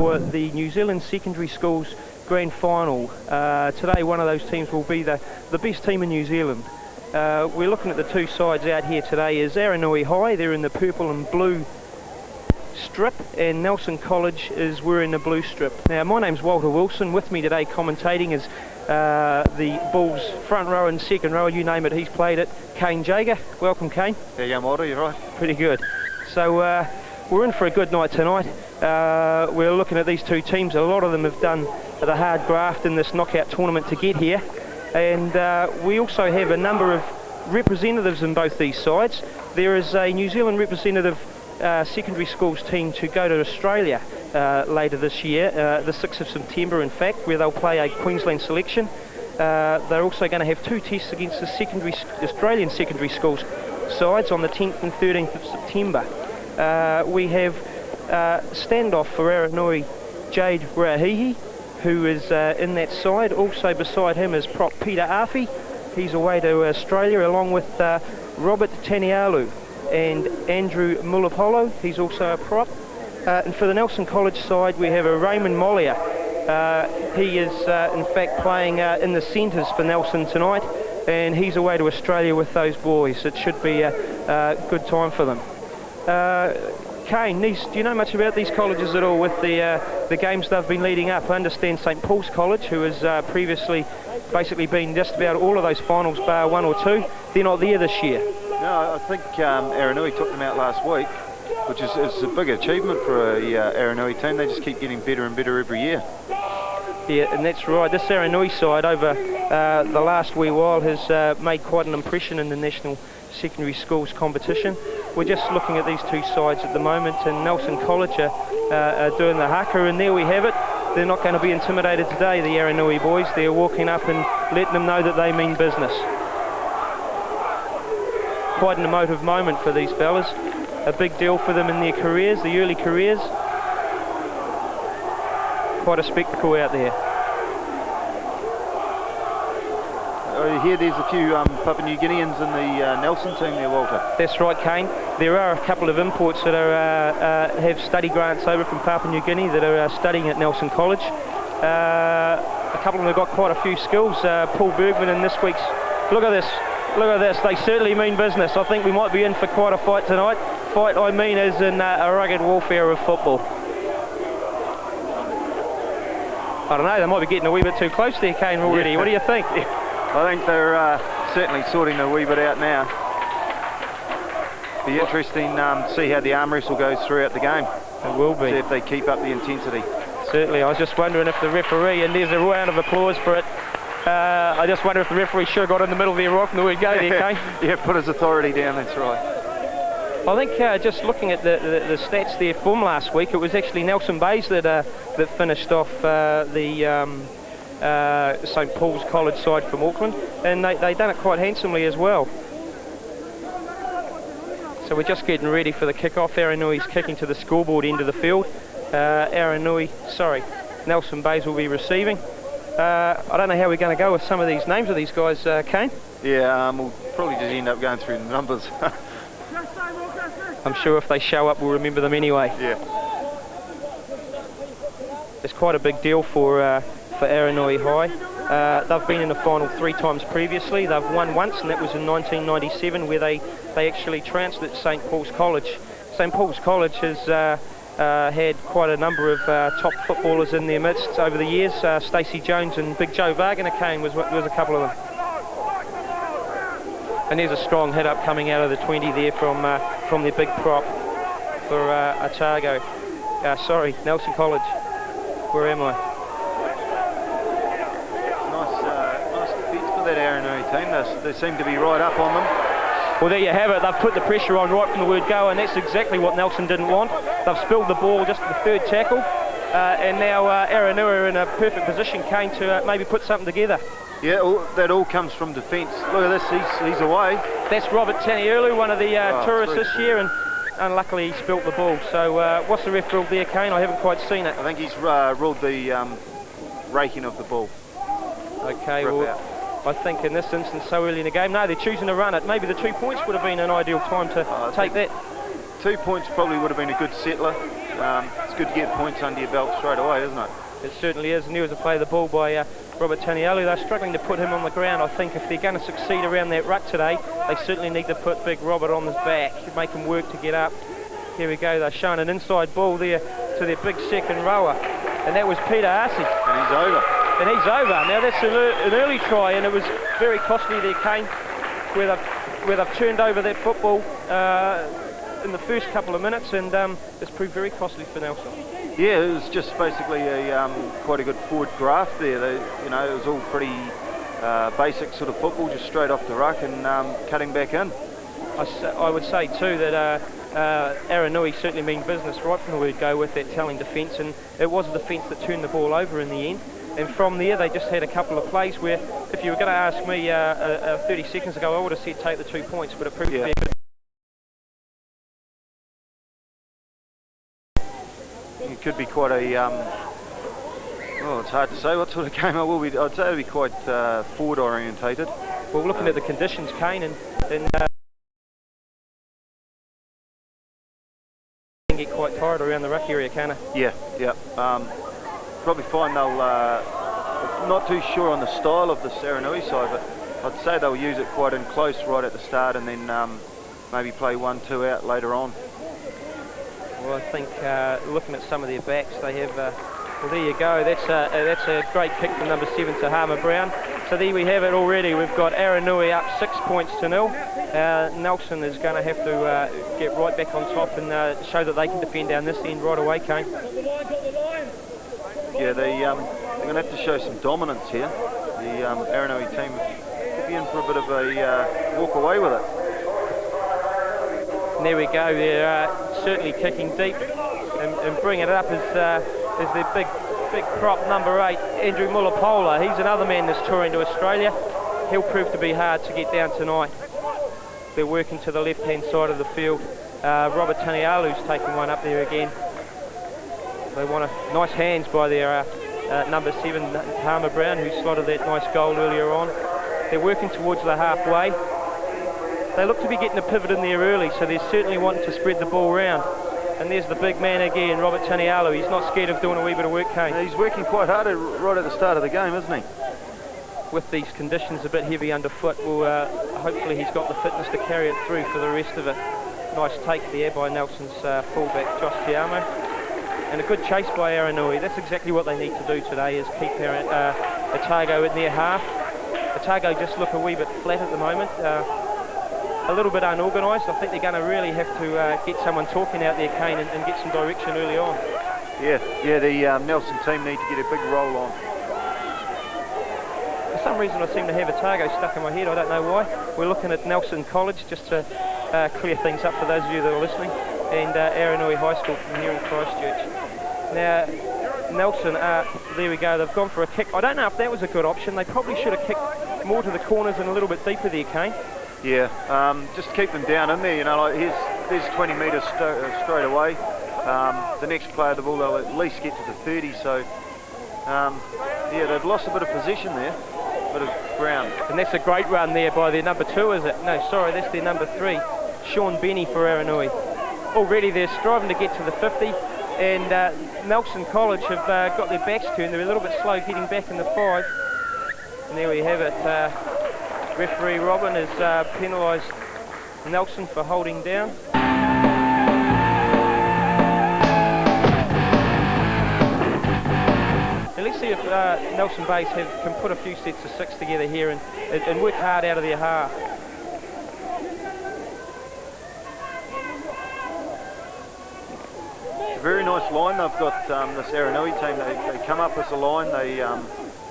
For the New Zealand Secondary Schools Grand Final. Today one of those teams will be the best team in New Zealand. We're looking at the two sides out here today. Is Aranui High, they're in the purple and blue strip, and Nelson College is wearing the blue strip. Now my name's Walter Wilson. With me today commentating is the Bulls front row and second row, you name it, he's played it, Kane Jager. Welcome, Kane. How you going, Walter? You right? Pretty good. So we're in for a good night tonight. We're looking at these two teams. A lot of them have done the hard graft in this knockout tournament to get here, and we also have a number of representatives in both these sides. There is a New Zealand representative secondary schools team to go to Australia later this year, the 6th of September in fact, where they'll play a Queensland selection. They're also going to have two tests against the Australian secondary schools sides on the 10th and 13th of September. We have standoff for Aranui, Jade RAUHIHI, who is in that side. Also beside him is prop Peter Afi. He's away to Australia, along with Robert Tanielu and Andrew Mulipola. He's also a prop. And for the Nelson College side, we have a Raymond Mollier. He is in fact playing in the centres for Nelson tonight, and he's away to Australia with those boys. It should be a good time for them. Kane, do you know much about these colleges at all with the games they've been leading up? I understand St Paul's College, who has previously basically been just about all of those finals bar one or two, they're not there this year. No, I think Aranui took them out last week, which is a big achievement for a Aranui team. They just keep getting better and better every year. Yeah, and that's right. This Aranui side over the last wee while has made quite an impression in the national secondary schools competition. We're just looking at these two sides at the moment, and Nelson College are doing the haka, and there we have it. They're not going to be intimidated today, the Aranui boys. They're walking up and letting them know that they mean business. Quite an emotive moment for these fellas. A big deal for them in their careers, the early careers. Quite a spectacle out there. I hear there's a few Papua New Guineans in the Nelson team there, Walter. That's right, Kane. There are a couple of imports that are have study grants over from Papua New Guinea that are studying at Nelson College. A couple of them have got quite a few skills. Paul Bergman in this week's... Look at this. Look at this. They certainly mean business. I think we might be in for quite a fight tonight. Fight, I mean, as in a rugged warfare of football. I don't know, they might be getting a wee bit too close there, Kane, already. Yeah. What do you think? I think they're certainly sorting a wee bit out now. Be interesting to see how the arm wrestle goes throughout the game. It will be. See if they keep up the intensity. Certainly. I was just wondering if the referee, and there's a round of applause for it, I just wonder if the referee should have got in the middle of their rock and we'd go there, Kane. Yeah, put his authority down, that's right. I think just looking at the stats there from last week, it was actually Nelson Bays that finished off the St Paul's College side from Auckland, and they done it quite handsomely as well. So we're just getting ready for the kick-off. Aranui's kicking to the scoreboard end of the field. Nelson Bays will be receiving. I don't know how we're going to go with some of these names of these guys, Kane. Yeah, we'll probably just end up going through the numbers. I'm sure if they show up, we'll remember them anyway. Yeah. It's quite a big deal for Aranui High. They've been in the final 3 times previously. They've won once, and that was in 1997, where they actually trounced at St Paul's College. St Paul's College has had quite a number of top footballers in their midst over the years. Stacey Jones and Big Joe Wagner Kane was a couple of them. And there's a strong hit up coming out of the 20 there from their big prop for Otago. Nelson College. Where am I? Nice defence for that Aranui team. They seem to be right up on them. Well, there you have it. They've put the pressure on right from the word go, and that's exactly what Nelson didn't want. They've spilled the ball just at the 3rd tackle, and now Aranui are in a perfect position, Kane, to maybe put something together. Yeah, that all comes from defence. Look at this, he's away. That's Robert Tanielu, one of the tourists this year, and unluckily he spilt the ball. So what's the ref ruled there, Kane? I haven't quite seen it. I think he's ruled the raking of the ball. Okay, well, I think in this instance, so early in the game, no, they're choosing to run it. Maybe the 2 points would have been an ideal time to take that. 2 points probably would have been a good settler. It's good to get points under your belt straight away, isn't it? It certainly is, and here was a play of the ball by Robert Tanielu. They're struggling to put him on the ground. I think if they're going to succeed around that ruck today, they certainly need to put big Robert on his back, make him work to get up. Here we go, they're showing an inside ball there to their big second rower, and that was Peter Arce. And he's over. And he's over. Now that's an early try, and it was very costly there, Kane, where they've turned over that football in the first couple of minutes, and it's proved very costly for Nelson. Yeah, it was just basically a quite a good forward graft there. You know, it was all pretty basic sort of football, just straight off the ruck and cutting back in. I would say too that Aranui certainly mean business right from the word go with that telling defence, and it was a defence that turned the ball over in the end. And from there, they just had a couple of plays where, if you were going to ask me 30 seconds ago, I would have said take the 2 points, but it proved to be a good. It could be quite a, well, it's hard to say what sort of game it will be. I'd say it'll be quite forward orientated. Well, looking at the conditions, Kane, and can get quite tired around the ruck area, can it? Yeah. Probably find they'll, not too sure on the style of the Aranui side, but I'd say they'll use it quite in close right at the start and then maybe play 1-2 out later on. Well, I think looking at some of their backs, they have, well, there you go, that's a great kick from number 7, Tihema Brown. So there we have it already. We've got Aranui up 6 points to 0. Nelson is going to have to get right back on top and show that they can defend down this end right away, Kane. Yeah, they're going to have to show some dominance here. The Aranui team could be in for a bit of a walk away with it. And there we go, they're certainly kicking deep and bring it up as their big prop number 8, Andrew Mulipola. He's another man that's touring to Australia. He'll prove to be hard to get down tonight. They're working to the left-hand side of the field. Robert Tanielu's taking one up there again. They want a nice hands by their number 7, Tihema Brown, who slotted that nice goal earlier on. They're working towards the halfway. They look to be getting a pivot in there early, so they're certainly wanting to spread the ball round. And there's the big man again, Robert Tanielu. He's not scared of doing a wee bit of work, Kane. He's working quite hard right at the start of the game, isn't he? With these conditions a bit heavy underfoot, well, hopefully he's got the fitness to carry it through for the rest of it. Nice take there by Nelson's fullback, Josh Tihema. And a good chase by Aranui. That's exactly what they need to do today, is keep Otago in their half. Otago just look a wee bit flat at the moment. A little bit unorganised. I think they're going to really have to get someone talking out there, Kane, and get some direction early on. Yeah, the Nelson team need to get a big roll on. For some reason I seem to have Otago stuck in my head, I don't know why. We're looking at Nelson College, just to clear things up for those of you that are listening, and Aranui High School from here in Christchurch. Now, Nelson, there we go, they've gone for a kick. I don't know if that was a good option. They probably should have kicked more to the corners and a little bit deeper there, Kane. Yeah, just keep them down in there, you know, like here's 20 metres straight away. The next player, the ball, they'll at least get to the 30, so yeah, they've lost a bit of position there, a bit of ground. And that's a great run there by their number 2, is it? No, sorry, that's their number 3, Shaun Benny for Aranui. Already they're striving to get to the 50, and Nelson College have got their backs turned. They're a little bit slow getting back in the 5. And there we have it. Referee Robin has penalised Nelson for holding down. And let's see if Nelson Bays can put a few sets of 6 together here and work hard out of their half. It's a very nice line they've got, this Aranui team. They come up as a line, they're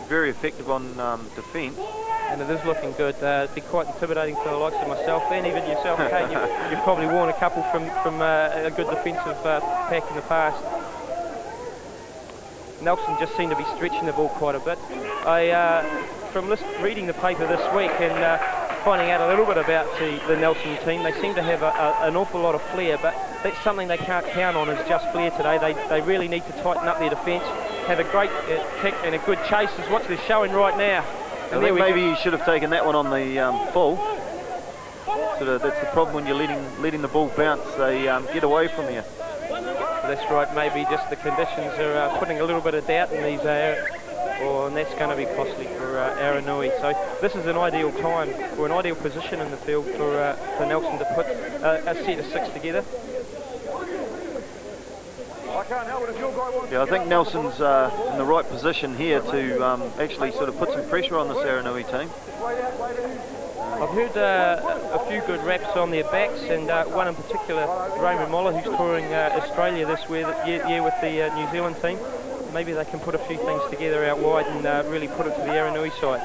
very effective on defence. And it is looking good. It'd be quite intimidating for the likes of myself and even yourself, Kate. You've probably worn a couple from a good defensive pack in the past. Nelson just seemed to be stretching the ball quite a bit. From reading the paper this week and finding out a little bit about the Nelson team, they seem to have an awful lot of flair, but that's something they can't count on, is just flair today. They really need to tighten up their defence, have a great kick and a good chase, is what they're showing right now. I think maybe you should have taken that one on the full. That's the problem when you're letting the ball bounce. They get away from you. That's right, maybe just the conditions are putting a little bit of doubt in these and that's going to be costly for Aranui. So this is an ideal time, or an ideal position in the field for Nelson to put a set of 6 together. Yeah, I think Nelson's in the right position here to actually sort of put some pressure on this Aranui team. I've heard a few good raps on their backs, and one in particular, Raymond Moller, who's touring Australia this year with the New Zealand team. Maybe they can put a few things together out wide and really put it to the Aranui side.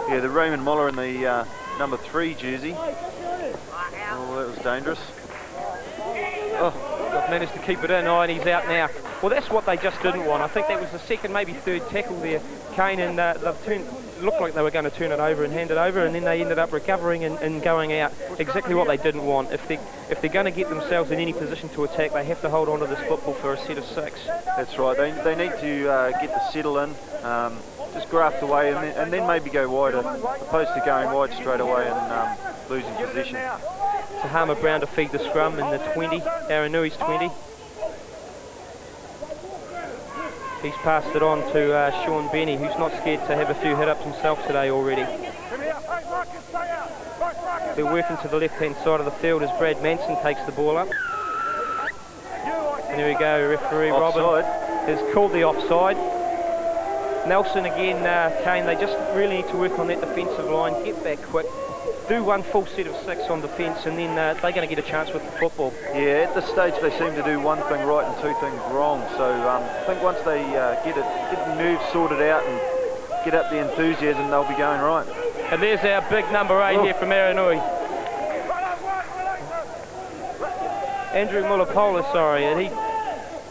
Yeah, the Raymond Moller in the number 3 jersey. Oh, that was dangerous. Oh, they've managed to keep it in. Oh, and he's out now. Well, that's what they just didn't want. I think that was the second, maybe third tackle there, Kane, and looked like they were going to turn it over and hand it over, and then they ended up recovering and going out. Exactly what they didn't want. If they're going to get themselves in any position to attack, they have to hold on to this football for a set of 6. That's right. They need to get the settle in, just graft away, and then maybe go wide, opposed to going wide straight away and losing possession. Tihema Brown to feed the scrum in the 20, Aranui's 20. He's passed it on to Shaun Benny, who's not scared to have a few hit-ups himself today already. They're working to the left-hand side of the field as Brad Manson takes the ball up. And there we go, referee Robin has called the offside. Nelson again, Kane, they just really need to work on that defensive line, get back quick, do one full set of 6 on defence, and then they're going to get a chance with the football. Yeah, at this stage they seem to do one thing right and 2 things wrong. So I think once they get the nerves sorted out and get up the enthusiasm, they'll be going right. And there's our big number 8 here from Aranui. Andrew Mulipola, sorry, and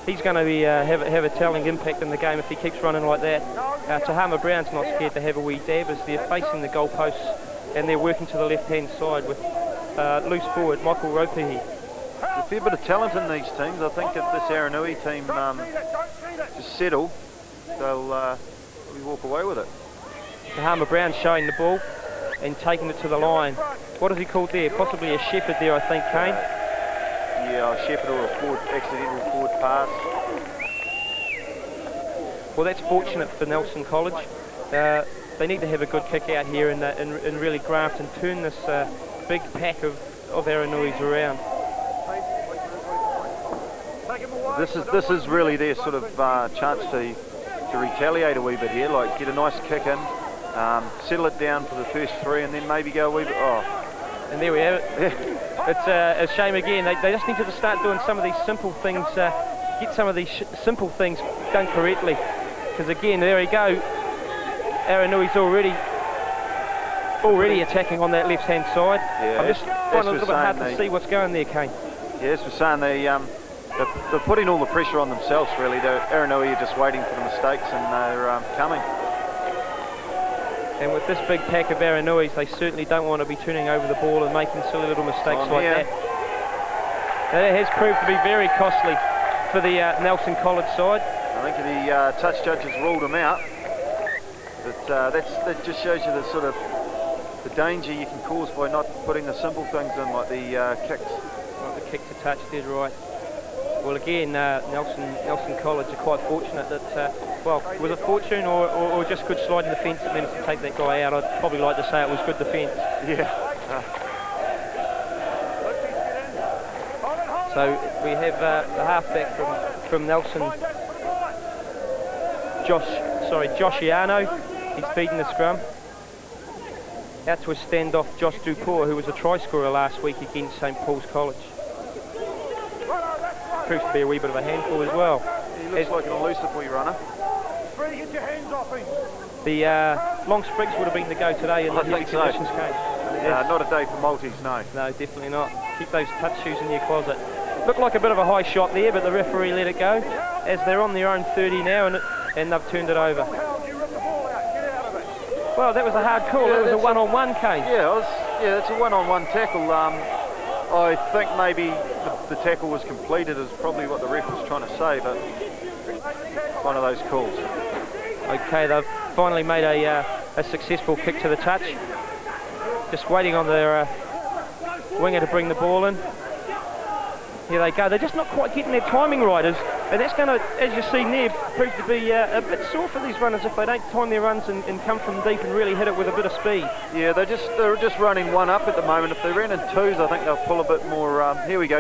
he's going to be have a telling impact in the game if he keeps running like that. Tihema Brown's not scared to have a wee dab as they're facing the goalposts, and they're working to the left-hand side with loose forward Michael Ropiha. There's a fair bit of talent in these teams. I think if this Aranui team just settle, they'll probably walk away with it. Tihema Brown showing the ball and taking it to the line. What is he called there? Possibly a shepherd there, I think, Kane. Yeah, a shepherd or a accidental forward pass. Well, that's fortunate for Nelson College. They need to have a good kick out here and really graft and turn this big pack of Aranuis around. This is really their sort of chance to retaliate a wee bit here, like get a nice kick in, settle it down for the first 3, and then maybe go a wee bit. Oh, and there we have it. Yeah. It's a shame again. They just need to start doing some of these simple things, get some of these simple things done correctly. Because again, there we go. Aranui's already attacking on that left-hand side. Yeah, I'm just finding a little bit hard to see what's going there, Kane. Yes, we're saying they're putting all the pressure on themselves, really. Aranui are just waiting for the mistakes, and they're coming. And with this big pack of Aranuis, they certainly don't want to be turning over the ball and making silly little mistakes like that. And it has proved to be very costly for the Nelson College side. I think the touch judges ruled him out. But that just shows you the sort of the danger you can cause by not putting the simple things in, like the kicks. Like the kick to touch, dead right. Well, again, Nelson College are quite fortunate that, well, was it fortune or just good sliding defence that managed to take that guy out? I'd probably like to say it was good defence. Yeah. So we have the halfback from Nelson, Joshiano. He's feeding the scrum. Out to a standoff, Josh Duport, who was a try scorer last week against St Paul's College. Proves to be a wee bit of a handful as well. He looks like an elusive wee runner. The long sprigs would have been the go today in the heavy conditions case. Not a day for multis, no. No, definitely not. Keep those touch shoes in your closet. Looked like a bit of a high shot there, but the referee let it go as they're on their own 30 now, and they've turned it over. Well, that was a hard call. It was a one-on-one, Kane. Yeah, it's a one-on-one tackle. I think maybe the tackle was completed is probably what the ref was trying to say, but one of those calls. Okay, they've finally made a successful kick to the touch. Just waiting on their winger to bring the ball in. Here they go. They're just not quite getting their timing right, and that's going to, as you see there, prove to be a bit sore for these runners if they don't time their runs and come from deep and really hit it with a bit of speed. Yeah, they're just running one up at the moment. If they ran in twos, I think they'll pull a bit more. Here we go.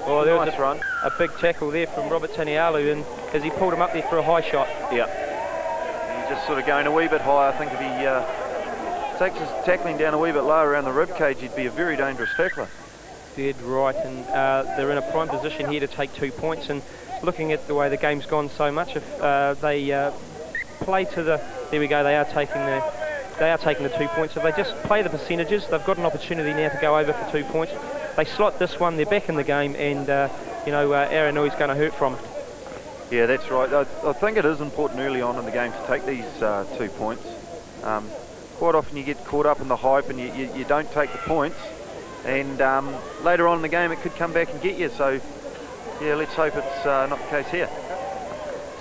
Oh, there nice run. A big tackle there from Robert Tanielu, and as he pulled him up there for a high shot. Yeah. He's just sort of going a wee bit high. I think if he takes his tackling down a wee bit lower around the rib cage, he'd be a very dangerous tackler. Dead right, and they're in a prime position here to take 2 points. And looking at the way the game's gone so much, if they play to the, there we go, they are taking the 2 points. If they just play the percentages, they've got an opportunity now to go over for 2 points. They slot this one, they're back in the game, and Aranui's going to hurt from it. Yeah, that's right. I think it is important early on in the game to take these 2 points. Quite often you get caught up in the hype and you don't take the points, and later on in the game it could come back and get you. So yeah, let's hope it's not the case here.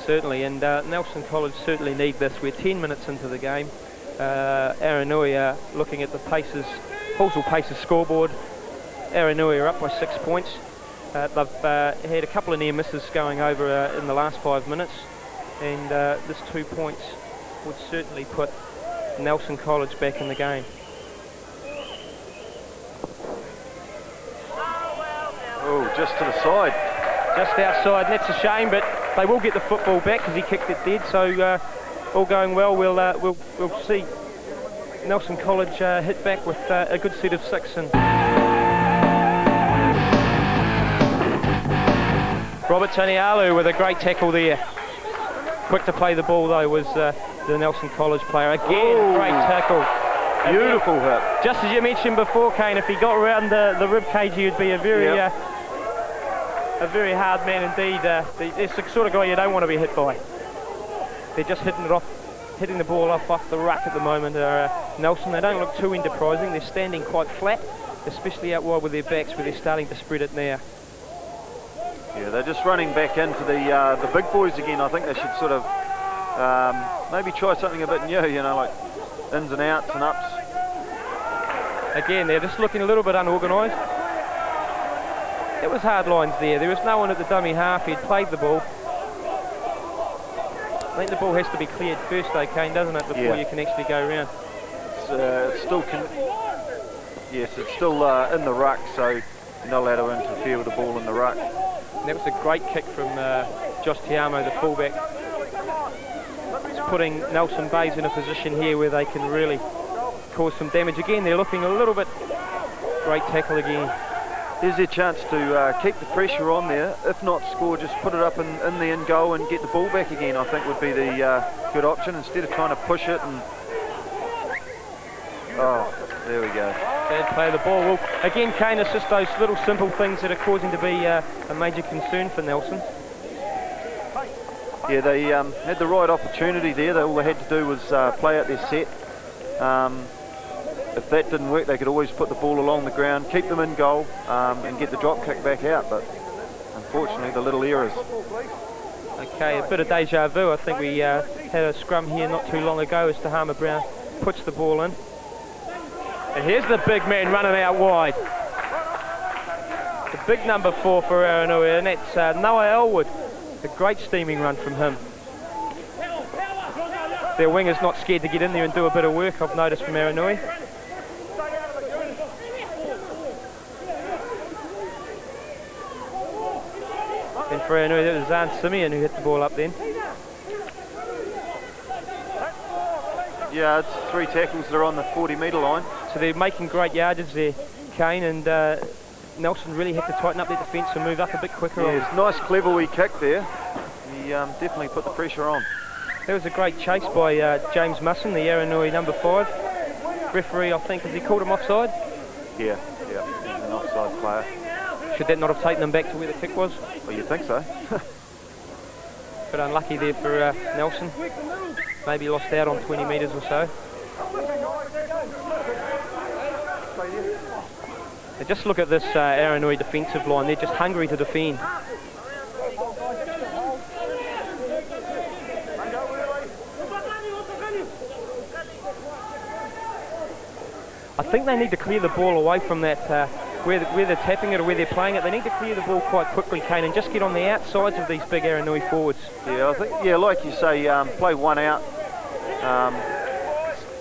Certainly, and Nelson College certainly need this. We're 10 minutes into the game. Aranui are looking at the Pacers, Halsall Pacers scoreboard. Aranui are up by 6 points. They've had a couple of near misses going over in the last 5 minutes, and this 2 points would certainly put Nelson College back in the game. Oh, just to the side. Just outside, and that's a shame, but they will get the football back because he kicked it dead, so all going well. We'll see Nelson College hit back with a good set of 6. And Robert Tanielu with a great tackle there. Quick to play the ball though was the Nelson College player. Again, ooh, great tackle. Beautiful hit. Just as you mentioned before, Kane, if he got around the rib cage, he would be a very hard man indeed. It's the sort of guy you don't want to be hit by. They're just hitting the ball off the ruck at the moment. Nelson, they don't look too enterprising. They're standing quite flat, especially out wide with their backs, where they're starting to spread it now. Yeah, they're just running back into the big boys again. I think they should sort of maybe try something a bit new, like ins and outs and ups. Again, they're just looking a little bit unorganised. It was hard lines there. There was no one at the dummy half. He'd played the ball. I think the ball has to be cleared first though, Kane, doesn't it, before you can actually go around. It's still in the ruck, so you're not allowed to interfere with the ball in the ruck. And that was a great kick from Josh Tihema, the fullback. It's putting Nelson Bays in a position here where they can really cause some damage. Again, they're looking a little bit... Great tackle again. Here's their chance to keep the pressure on there. If not score, just put it up in the end goal and get the ball back again, I think would be the good option, instead of trying to push it and... Oh, there we go. Bad play of the ball. Well, again, Kane, it's just those little simple things that are causing to be a major concern for Nelson. Yeah, they had the right opportunity there. All they had to do was play out their set. If that didn't work, they could always put the ball along the ground, keep them in goal, and get the drop kick back out, but unfortunately the little errors. Okay, a bit of deja vu. I think we had a scrum here not too long ago as Tihema Brown puts the ball in. And here's the big man running out wide. The big number 4 for Aranui, and that's Noah ELWOOD. A great steaming run from him. Their winger's not scared to get in there and do a bit of work, I've noticed, from Aranui. And for Aranui, that was Zahn SIMEON who hit the ball up then. Yeah, it's 3 tackles that are on the 40-metre line. So they're making great yardage there, Kane, and Nelson really had to tighten up their defence and move up a bit quicker. Yeah, it's nice, clever wee kick there. He definitely put the pressure on. There was a great chase by James MUSSON, the Aranui number 5. Referee, I think, has he called him offside? Yeah, he's an offside player. Should that not have taken them back to where the kick was? Well, you'd think so. Bit unlucky there for Nelson. Maybe lost out on 20 metres or so. And just look at this Aranui defensive line. They're just hungry to defend. I I think they need to clear the ball away from that, where they're tapping it or where they're playing it. They need to clear the ball quite quickly, Kane, and just get on the outsides of these big Aranui forwards. Yeah, I think, yeah, like you say, play one out,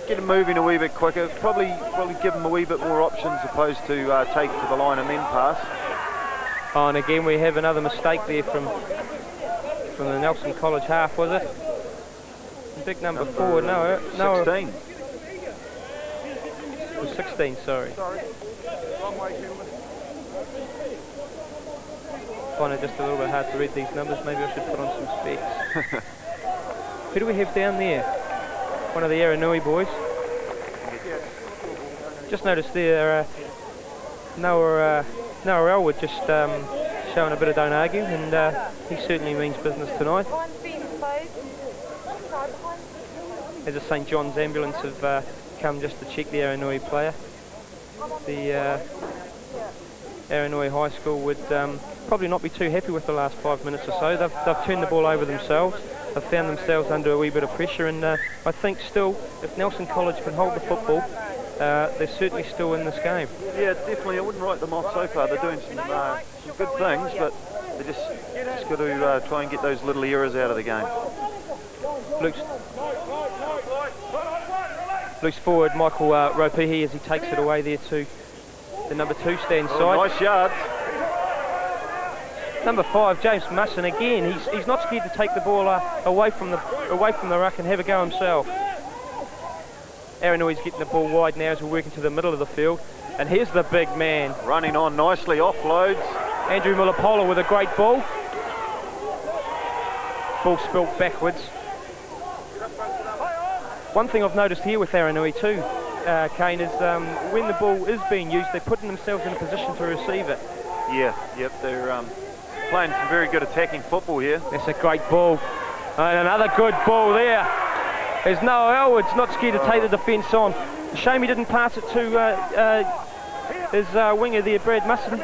get them moving a wee bit quicker, probably give them a wee bit more options opposed to take it to the line and then pass. Oh, and again we have another mistake there from the Nelson College half, was it? Big number 4, no, 16. It was 16, sorry. Find it just a little bit hard to read these numbers. Maybe I should put on some specs. Who do we have down there? One of the Aranui boys. Just noticed there, Noah ELWOOD just showing a bit of don't argue, and he certainly means business tonight. As the St John's ambulance have come just to check the Aranui player. The Aranui High School would probably not be too happy with the last 5 minutes or so. They've turned the ball over themselves. They've found themselves under a wee bit of pressure, and I think still, if Nelson College can hold the football, they're certainly still in this game. Yeah, definitely. I wouldn't write them off so far. They're doing some good things, but they just got to try and get those little errors out of the game. Loose forward, Michael Ropiha, as he takes it away there to the number 2 stand side. Nice yards. Number 5, James MUSSON again. He's not scared to take the ball away from the ruck and have a go himself. Aranui's getting the ball wide now as we're working to the middle of the field. And here's the big man. Running on nicely, offloads. Andrew Mulipola with a great ball. Ball spilt backwards. One thing I've noticed here with Aranui too, Kane, is when the ball is being used, they're putting themselves in a position to receive it. Yeah, yep, they're playing some very good attacking football here. That's a great ball. And another good ball there. There's Noah ELWOOD's not scared to take the defence on. Shame he didn't pass it to his winger there, Brad MUSSON.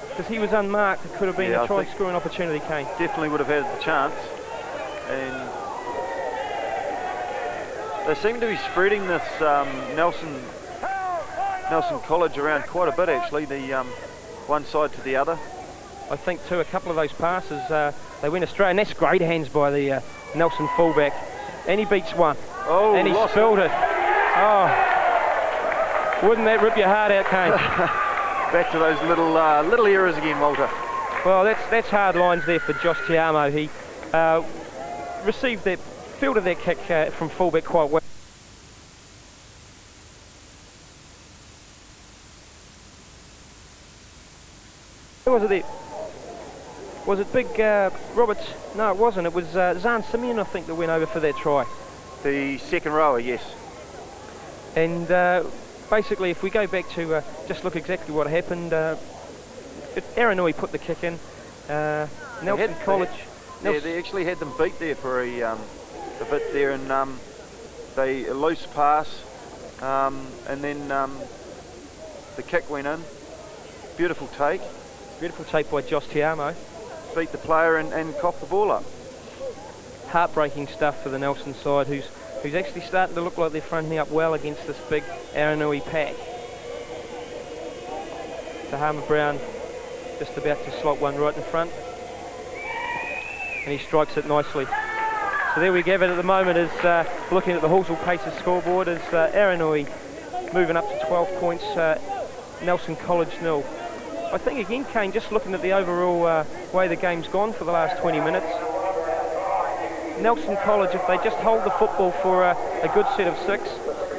Because he was unmarked. It could have been a try and scoring opportunity, Kane. Definitely would have had the chance. And they seem to be spreading this Nelson College around quite a bit, actually, the one side to the other. I think too, a couple of those passes, they went astray, and that's great hands by the Nelson fullback. And he beats one. Oh, and he spilled it. Oh, wouldn't that rip your heart out, Kane? Back to those little errors again, Walter. Well, that's hard lines there for Josh Tihema. He fielded that kick from fullback quite well. Who was it there? Was it big Roberts? No, it wasn't. It was Zahn SIMEON, I think, that went over for that try. The second rower, yes. And basically, if we go back to just look exactly what happened, Aranui put the kick in. Nelson College. Yeah, they actually had them beat there for a bit there, and they a loose pass, and then the kick went in. Beautiful take. Beautiful take by Josh Tihema. Beat the player and coughed the ball up. Heartbreaking stuff for the Nelson side, who's actually starting to look like they're fronting up well against this big Aranui pack. Tihema Brown just about to slot one right in front, and he strikes it nicely. So there we have it at the moment, is looking at the Halswell Pacers scoreboard, is Aranui moving up to 12 points, Nelson College 0. I think again, Kane, just looking at the overall way the game's gone for the last 20 minutes, Nelson College, if they just hold the football for a good set of 6,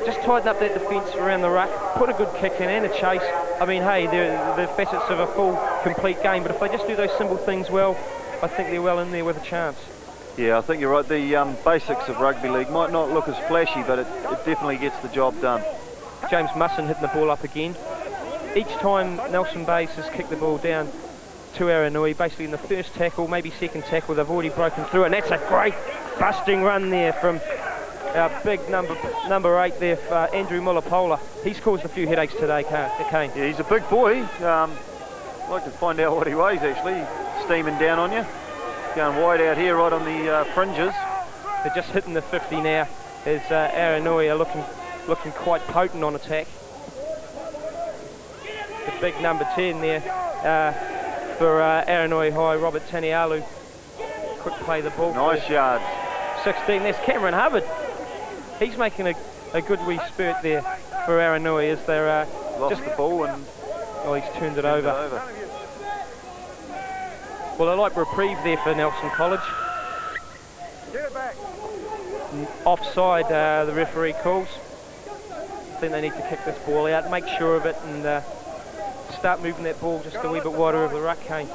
just tighten up that defence around the ruck, put a good kick in and a chase. I mean, hey, they're the facets of a full, complete game, but if they just do those simple things well, I think they're well in there with a chance. Yeah, I think you're right. The basics of rugby league might not look as flashy, but it definitely gets the job done. James MUSSON hitting the ball up again. Each time Nelson Bays has kicked the ball down to Aranui, basically in the first tackle, maybe second tackle, they've already broken through, and that's a great busting run there from our big number 8 there, Andrew Mulipola. He's caused a few headaches today, Kane. Yeah, he's a big boy. I'd like to find out what he weighs, actually. Steaming down on you. Going wide out here, right on the fringes. They're just hitting the 50 now, as Aranui are looking looking quite potent on attack. The big number 10 there for Aranui High, Robert Tanielu. Quick play the ball. Nice yards. 16, there's Cameron Hubbard. He's making a good wee spurt there for Aranui as they're Lost the ball and he's turned it over. Well, a light reprieve there for Nelson College. Get it back. Offside, the referee calls. I think they need to kick this ball out, make sure of it, and start moving that ball just a wee bit wider of the ruck, Kane.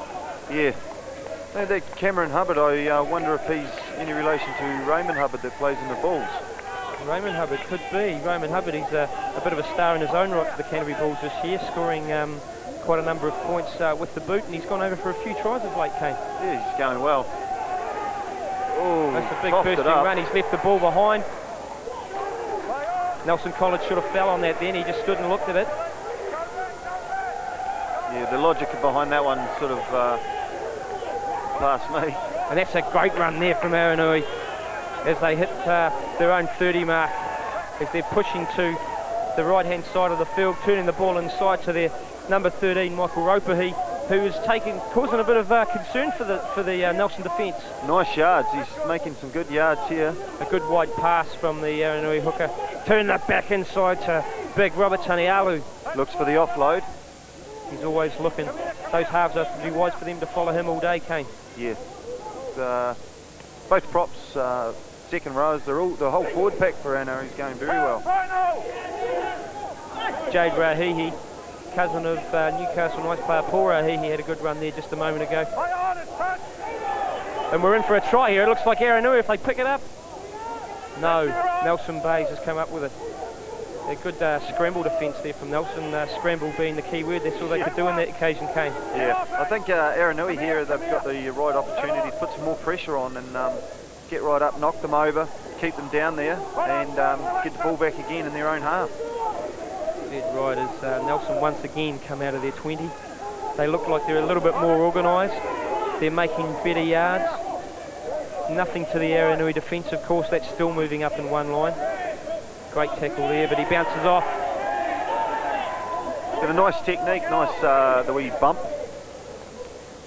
Yeah. Now that Cameron Hubbard, I wonder if he's any relation to Raymond Hubbard that plays in the Bulls. Raymond Hubbard could be. Raymond Hubbard, he's a bit of a star in his own right for the Canterbury Bulls this year, scoring quite a number of points with the boot, and he's gone over for a few tries of late, Kane. Yeah, he's going well. Oh, that's a big bursting run. He's left the ball behind. Nelson College should have fell on that then. He just stood and looked at it. Yeah, the logic behind that one sort of past me. And that's a great run there from Aranui as they hit their own 30 mark, as they're pushing to the right-hand side of the field, turning the ball inside to their number 13, Michael Ropiha, who is causing a bit of concern for the Nelson defence. Nice yards. He's making some good yards here. A good wide pass from the Aranui hooker. Turn that back inside to big Robert Tanielu. Looks for the offload. He's always looking. Those halves have to be wise for them to follow him all day, Kane. Yeah. Both props, second rows, the whole forward pack for Aranui is going very well. Jade RAUHIHI, cousin of Newcastle Knights player Paul RAUHIHI, had a good run there just a moment ago. And we're in for a try here. It looks like Aranui, if they pick it up. No, Nelson Bays has come up with it. A good scramble defence there from Nelson, scramble being the key word. That's all they could do on that occasion, Kane. Yeah, I think Aranui here, they've got the right opportunity to put some more pressure on and get right up, knock them over, keep them down there, and get the ball back again in their own half. Dead right, as Nelson once again come out of their 20. They look like they're a little bit more organised. They're making better yards. Nothing to the Aranui defence, of course, that's still moving up in one line. Great tackle there, but he bounces off. Got a nice technique, nice the wee bump.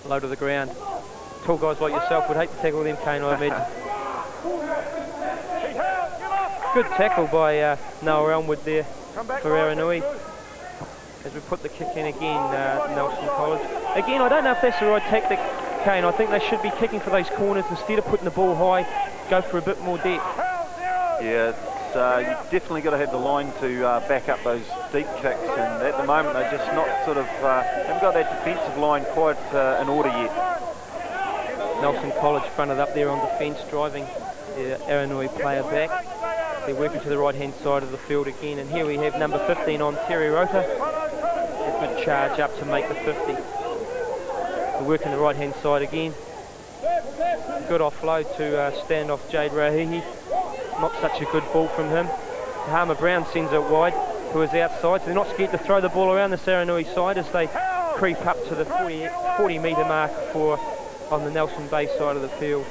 Low to the ground. Tall guys like yourself would hate to tackle them, Kane, I imagine. Good tackle by Noah Elmwood there for Aranui. As we put the kick in again, Nelson College. Again, I don't know if that's the right tactic, Kane. I think they should be kicking for those corners instead of putting the ball high, go for a bit more depth. Yeah, you've definitely got to have the line to back up those deep kicks, and at the moment they're just not sort of, haven't got that defensive line quite in order yet. Nelson College fronted up there on defence, driving the Aranui player back. They're working to the right-hand side of the field again, and here we have number 15 on, Terry ROTA. A good charge up to make the 50. They're working the right-hand side again. Good offload to stand off Jade RAUHIHI. Not such a good ball from him. Tihema Brown sends it wide, who is outside, so they're not scared to throw the ball around the Aranui side as they creep up to the 40 metre mark on the Nelson Bay side of the field.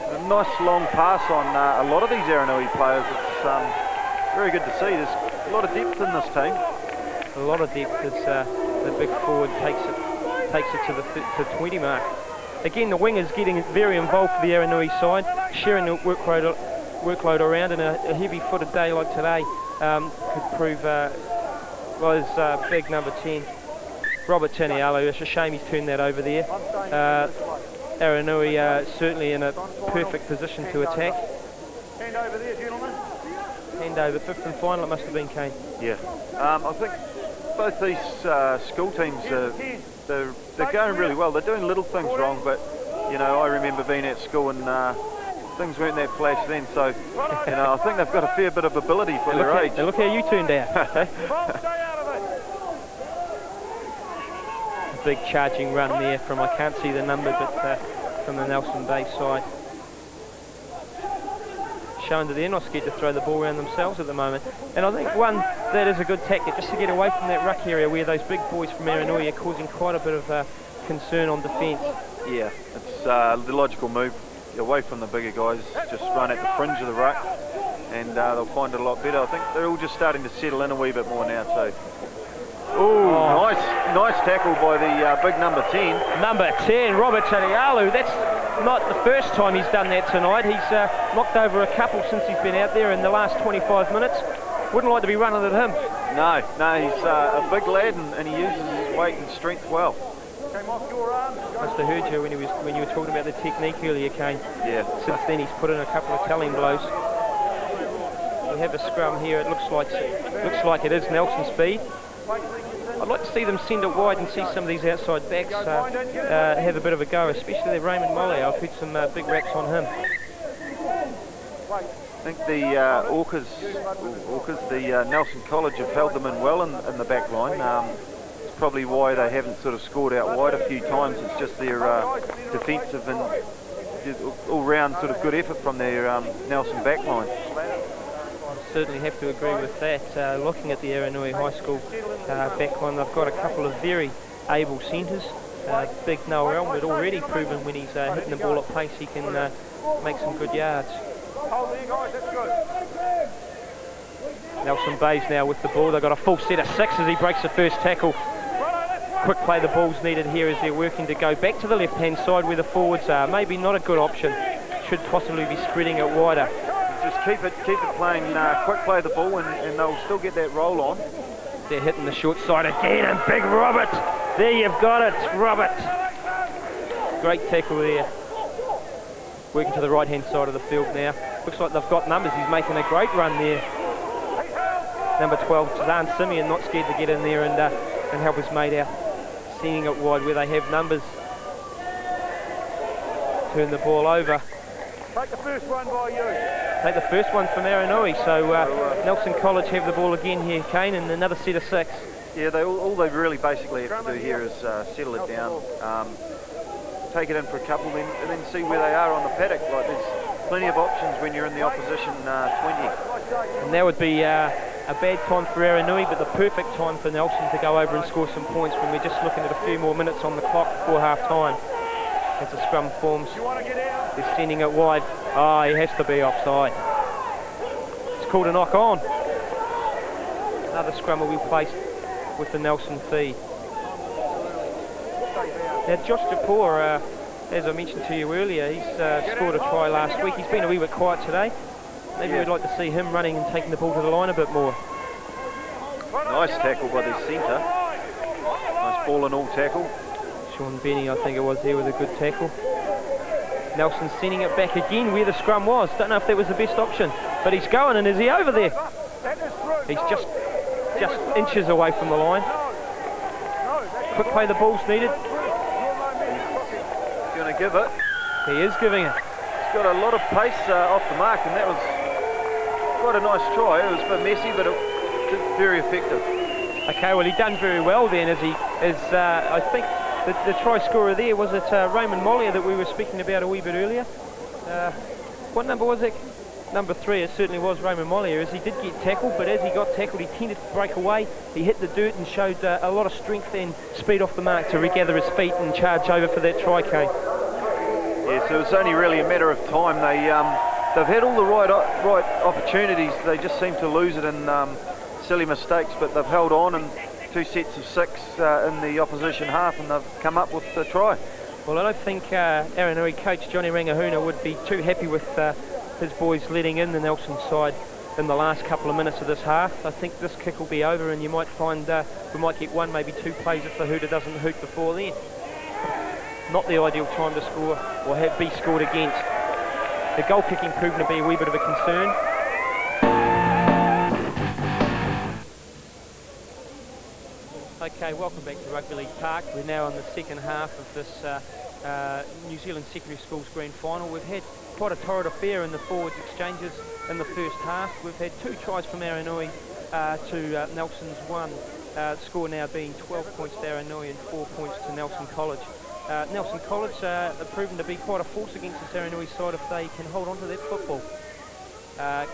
A nice long pass on a lot of these Aranui players. It's very good to see. There's a lot of depth in this team. A lot of depth as the big forward takes it to the 20 mark. Again, the wing is getting very involved for the Aranui side, sharing the workload around, and a heavy-footed day like today could prove was big number 10, Robert Tanielu. It's a shame he's turned that over there. Aranui certainly in a perfect position to attack. Hand over there, gentlemen. Hand over, fifth and final it must have been, Kane. Yeah, I think both these school teams, they're going really well. They're doing little things wrong, but you know, I remember being at school and things weren't that flash then, so you know, I think they've got a fair bit of ability for their age. Look how you turned out. A big charging run there from, I can't see the number, but from the Nelson Bay side. Showing that they're not scared to throw the ball around themselves at the moment. And I think, one, that is a good tactic, just to get away from that ruck area where those big boys from Aranui are causing quite a bit of concern on defence. Yeah, it's the logical move. Away from the bigger guys, just run at the fringe of the ruck. and they'll find it a lot better. I think they're all just starting to settle in a wee bit more now. So, nice tackle by the big number 10. Number 10, Robert Tanielu. That's not the first time he's done that tonight. He's knocked over a couple since he's been out there in the last 25 minutes. Wouldn't like to be running at him. No, he's a big lad and he uses his weight and strength well. Came off your arm. Must have heard you when you were talking about the technique earlier, Kane. Yeah. Since then he's put in a couple of telling blows. We have a scrum here. It looks like it is Nelson's speed. I'd like to see them send it wide and see some of these outside backs have a bit of a go, especially the Raymond Molly. I've heard some big raps on him. I think the the Nelson College have held them in well in the back line. It's probably why they haven't sort of scored out wide a few times. It's just their defensive and all-round sort of good effort from their Nelson back line. Certainly have to agree with that. Looking at the Aranui High School backline, they've got a couple of very able centres. Big Noel Elmwood already proven when he's hitting the ball at pace he can make some good yards. Nelson Bayes now with the ball. They've got a full set of 6 as he breaks the first tackle. Quick play the ball's needed here as they're working to go back to the left-hand side where the forwards are. Maybe not a good option. Should possibly be spreading it wider. Just keep it playing, quick play the ball and they'll still get that roll on. They're hitting the short side again and big Robert. There you've got it, Robert. Great tackle there. Working to the right-hand side of the field now. Looks like they've got numbers. He's making a great run there. Number 12, Zahn SIMEON, not scared to get in there and help his mate out. Seeing it wide where they have numbers. Turn the ball over. Take the first one by you. Take the first one from Aranui. So Nelson College have the ball again here, Kane, and another set of 6. Yeah, all they really basically have to do here is settle it down, take it in for a couple, and then see where they are on the paddock. Like there's plenty of options when you're in the opposition 20. And that would be a bad time for Aranui, but the perfect time for Nelson to go over and score some points when we're just looking at a few more minutes on the clock before half-time. As the scrum forms, they're sending it wide. He has to be offside. It's called a knock on. Another scrum will be placed with the Nelson feed. Now Josh Japor, as I mentioned to you earlier, he's scored a try last week. He's been a wee bit quiet today. Maybe we'd like to see him running and taking the ball to the line a bit more. Nice tackle by the centre. Nice ball and all tackle. Shaun Benny, I think it was there with a good tackle. Nelson sending it back again where the scrum was. Don't know if that was the best option, but he's going, and is he over there? He's just inches away from the line. Quick play, the ball's needed. He's going to give it. He is giving it. He's got a lot of pace off the mark, and that was quite a nice try. It was a bit messy, but it was very effective. Okay, well, he done very well then, I think the try scorer there was it Raymond Mollier that we were speaking about a wee bit earlier. What number was it? Number 3, it certainly was Raymond Mollier, as he did get tackled, but as he got tackled he tended to break away. He hit the dirt and showed a lot of strength and speed off the mark to regather his feet and charge over for that try, Kane. Yeah, so it's only really a matter of time. They've had all the right opportunities. They just seem to lose it in silly mistakes, but they've held on, and 2 sets of 6 in the opposition half, and they've come up with the try. Well, I don't think Aranui coach Johnny Rangihuna would be too happy with his boys letting in the Nelson side in the last couple of minutes of this half. I think this kick will be over, and you might find we might get 1, maybe 2 plays if the hooter doesn't hoot before then. Not the ideal time to score or be scored against. The goal kicking proving to be a wee bit of a concern. Okay, welcome back to Rugby League Park. We're now in the second half of this New Zealand Secondary Schools Grand Final. We've had quite a torrid affair in the forwards exchanges in the first half. We've had 2 tries from Aranui to Nelson's 1. Score now being 12 points to Aranui and 4 points to Nelson College. Nelson College are proven to be quite a force against this Aranui side if they can hold on to that football.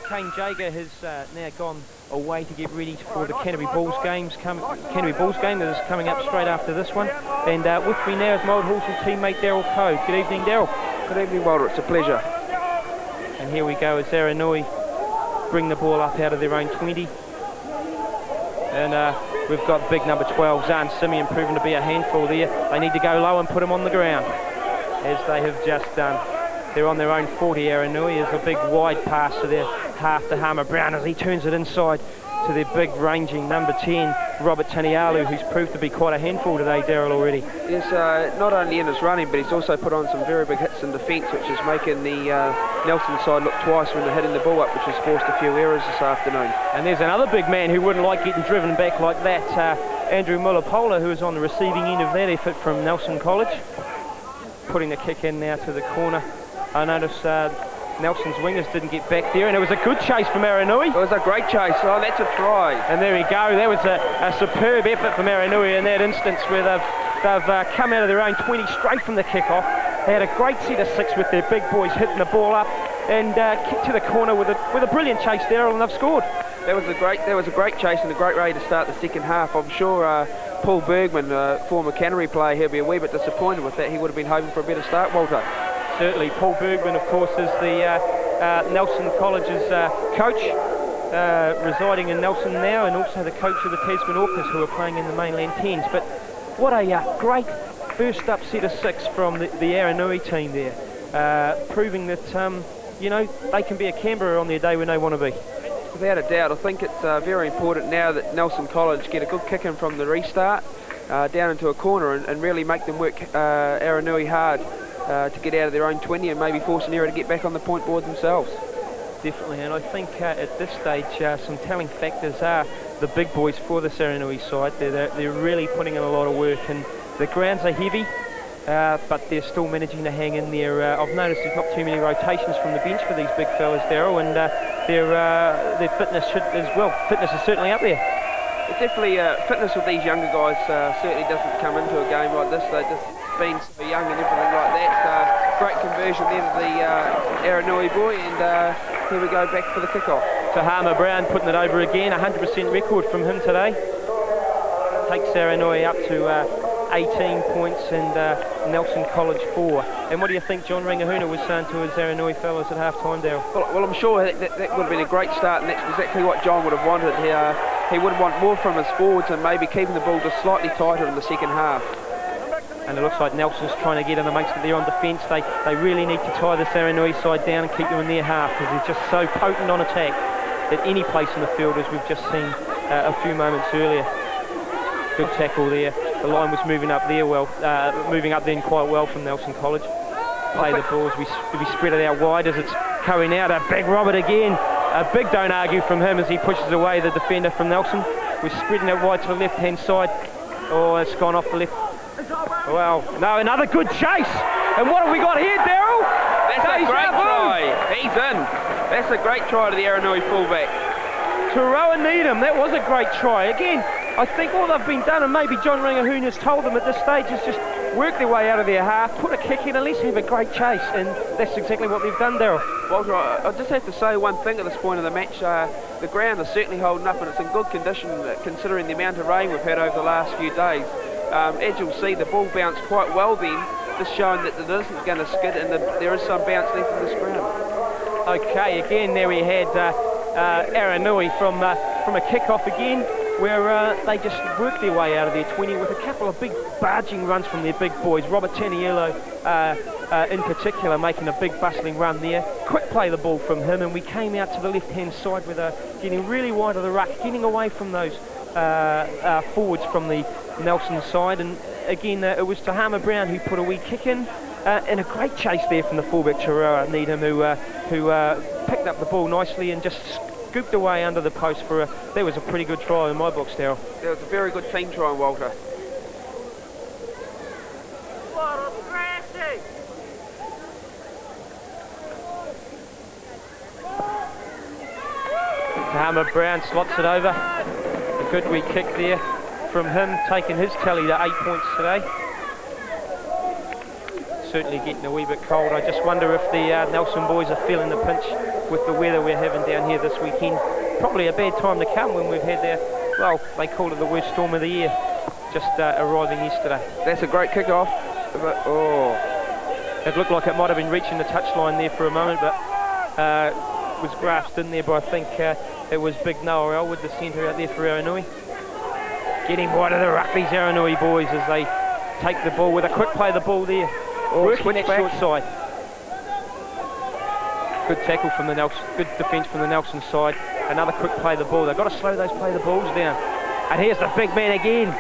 Kane Jager has now gone away to get ready for the Canterbury Bulls game that is coming up straight after this one. And with me now is my old Hawthorn teammate Daryl Coe. Good evening, Daryl. Good evening, Walter. It's a pleasure. And here we go as Aranui bring the ball up out of their own 20. And we've got big number 12, Zahn SIMEON, proven to be a handful there. They need to go low and put him on the ground, as they have just done. They're on their own 40, Aranui. There's a big wide pass to their half to Harmer Brown as he turns it inside to their big ranging number 10, Robert Tanielu, who's proved to be quite a handful today, Daryl, already. Yes, not only in his running, but he's also put on some very big hits in defence, which is making the Nelson side look twice when they're hitting the ball up, which has forced a few errors this afternoon. And there's another big man who wouldn't like getting driven back like that, Andrew Mulipola, who is on the receiving end of that effort from Nelson College. Putting the kick in now to the corner. I notice Nelson's wingers didn't get back there, and it was a good chase from Aranui. It was a great chase. Oh, that's a try. And there we go. That was a superb effort from Aranui in that instance, where they've come out of their own 20 straight from the kick-off. They had a great set of 6 with their big boys hitting the ball up, and kicked to the corner with a brilliant chase, Daryl, and they've scored. That was a great chase and a great way to start the second half. I'm sure Paul Bergman, former Canterbury player, he'll be a wee bit disappointed with that. He would have been hoping for a better start, Walter. Certainly. Paul Bergman, of course, is the Nelson College's coach, residing in Nelson now, and also the coach of the Tasman Orcas, who are playing in the mainland 10s. But what a great first up set of 6 from the Aranui team there, proving that you know, they can be a Canberra on their day when they want to be. Without a doubt. I think it's very important now that Nelson College get a good kick in from the restart, down into a corner, and really make them work Aranui hard to get out of their own 20 and maybe force an error to get back on the point board themselves. Definitely, and I think at this stage some telling factors are the big boys for this Aranui side. They're really putting in a lot of work, and the grounds are heavy, but they're still managing to hang in there. I've noticed there's not too many rotations from the bench for these big fellas, Daryl, and their fitness fitness is certainly up there. It definitely, fitness with these younger guys certainly doesn't come into a game like this. They've just been so young and everything like that. Great conversion there to the Aranui boy, and here we go back for the kick-off. Tihema Brown putting it over again, 100% record from him today. Takes Aranui up to 18 points and Nelson College 4. And what do you think John Rangihuna was saying to his Aranui fellas at half-time, Daryl? Well, I'm sure that would have been a great start, and that's exactly what John would have wanted. He would want more from his forwards and maybe keeping the ball just slightly tighter in the second half. And it looks like Nelson's trying to get in amongst it there on defence. They really need to tie this Aranui side down and keep them in their half, because they're just so potent on attack at any place in the field, as we've just seen a few moments earlier. Good tackle there. The line was moving up there moving up then quite well from Nelson College. Play the ball as we spread it out wide as it's coming out. A big Robert again. A big don't argue from him as he pushes away the defender from Nelson. We're spreading it wide to the left-hand side. Oh, it's gone off the left. Well, no, another good chase. And what have we got here, Daryl? That's a great try. He's in. That's a great try to the Aranui fullback. Turoa NEEDHAM, that was a great try. Again, I think all they've been done, and maybe John Rangihuna has told them at this stage, is just work their way out of their half, put a kick in, and let's have a great chase. And that's exactly what they've done, Daryl. Walter, I just have to say one thing at this point of the match. The ground is certainly holding up, and it's in good condition considering the amount of rain we've had over the last few days. As you'll see, the ball bounced quite well then, just showing that it isn't going to skid, and there is some bounce left in this ground. Okay, again, there we had Aranui from a kick-off again, where they just worked their way out of their 20 with a couple of big barging runs from their big boys. Robert Tanielu in particular making a big bustling run there. Quick play the ball from him, and we came out to the left-hand side with getting really wide of the ruck, getting away from those forwards from the Nelson side. And again, it was Tihema Brown who put a wee kick in, and a great chase there from the fullback Turoa NEEDHAM, who picked up the ball nicely and just scooped away under the post for that was a pretty good try in my books, Daryl. That was a very good team try, Walter. Tihema Brown slots it over. A good wee kick there from him, taking his tally to 8 points today. Certainly getting a wee bit cold. I just wonder if the Nelson boys are feeling the pinch with the weather we're having down here this weekend. Probably a bad time to come when we've had well, they call it the worst storm of the year, just arriving yesterday. That's a great kick-off. Oh. It looked like it might have been reaching the touchline there for a moment, but was grasped in there, but I think it was big Noah Elwood, the centre out there for Aranui. Getting right of the ruck, these Aranui boys, as they take the ball with a quick play of the ball there. Working that short side. Good tackle from the Nelson, good defence from the Nelson side. Another quick play of the ball. They've got to slow those play the balls down. And here's the big man again.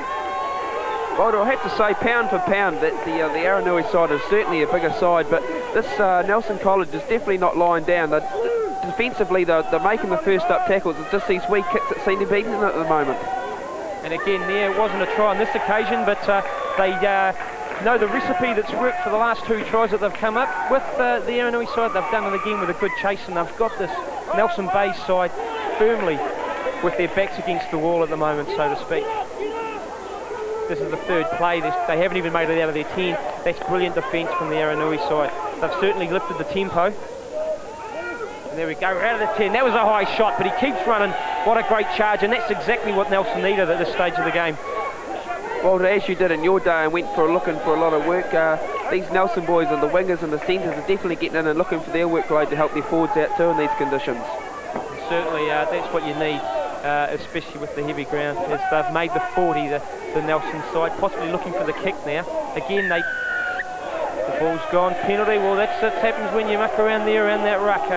Well, I have to say, pound for pound, that the Aranui side is certainly a bigger side, but this Nelson College is definitely not lying down. Defensively, they're making the first up tackles. It's just these wee kicks that seem to be beating it at the moment. And again, there it wasn't a try on this occasion, but they know the recipe that's worked for the last 2 tries that they've come up with. The Aranui side, they've done it again with a good chase, and they've got this Nelson Bay side firmly with their backs against the wall at the moment, so to speak. This is the 3rd play. They haven't even made it out of their 10. That's brilliant defence from the Aranui side. They've certainly lifted the tempo. And there we go, out of the 10. That was a high shot, but he keeps running. What a great charge, and that's exactly what Nelson needed at this stage of the game. Well, as you did in your day and went for looking for a lot of work, these Nelson boys and the wingers and the centres are definitely getting in and looking for their workload to help their forwards out too in these conditions. And certainly, that's what you need, especially with the heavy ground, as they've made the 40, the Nelson side, possibly looking for the kick now. Again, the ball's gone, penalty. Well, that happens when you muck around there, around that ruck.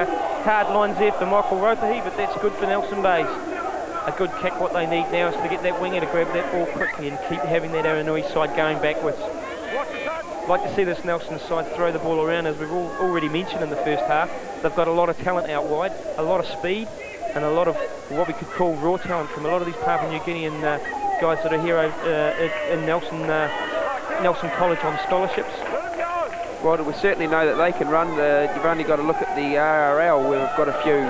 Hard lines there for Michael ROPIHI, but that's good for Nelson Bays. A good kick. What they need now is to get that winger to grab that ball quickly and keep having that Aranui side going backwards. I'd like to see this Nelson side throw the ball around, as we've already mentioned in the first half. They've got a lot of talent out wide, a lot of speed, and a lot of what we could call raw talent from a lot of these Papua New Guinean guys that are here in Nelson College on scholarships. Well, we certainly know that they can run. You've only got to look at the RRL, where we've got a few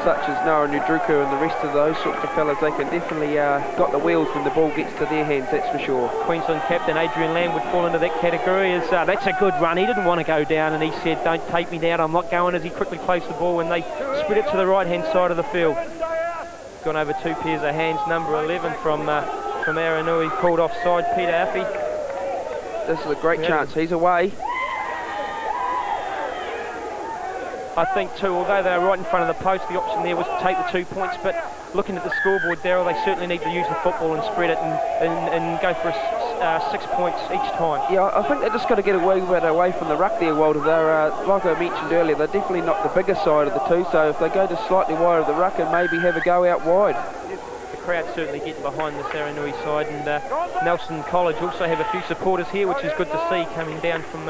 such as Noah Nudruku and the rest of those sorts of fellas. They can definitely got the wheels when the ball gets to their hands, that's for sure. Queensland captain Adrian Lamb would fall into that category. That's a good run. He didn't want to go down, and he said, "Don't take me down, I'm not going," as he quickly placed the ball, and they spread it to the right hand side of the field. Gone over 2 pairs of hands. Number 11 from Aranui called offside, Peter Appy. This is a great chance. He's away. I think too, although they were right in front of the post, the option there was to take the 2 points, but looking at the scoreboard, Daryl, they certainly need to use the football and spread it and go for 6 points each time. Yeah, I think they just got to get away from the ruck there, Walter. They're, like I mentioned earlier, they're definitely not the bigger side of the two, so if they go just slightly wide of the ruck and maybe have a go out wide. The crowd certainly getting behind this Aranui side, and Nelson College also have a few supporters here, which is good to see coming down from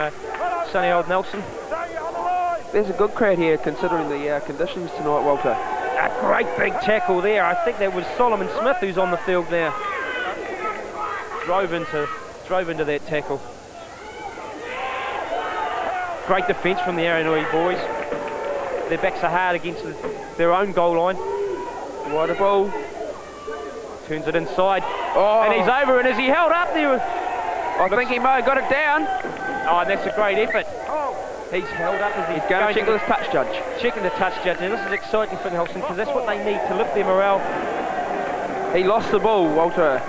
sunny old Nelson. There's a good crowd here considering the conditions tonight, Walter. A great big tackle there. I think that was Solomon Smith who's on the field now. Drove into that tackle. Great defence from the Aranui boys. Their backs are hard against their own goal line. Wide ball. Turns it inside. Oh. And he's over, and is he held up there? I think he may have got it down. Oh, that's a great effort. He's held up as he's going to check with his touch judge. Checking the touch judge. Now this is exciting for Nelson, because that's what they need to lift their morale. He lost the ball, Walter.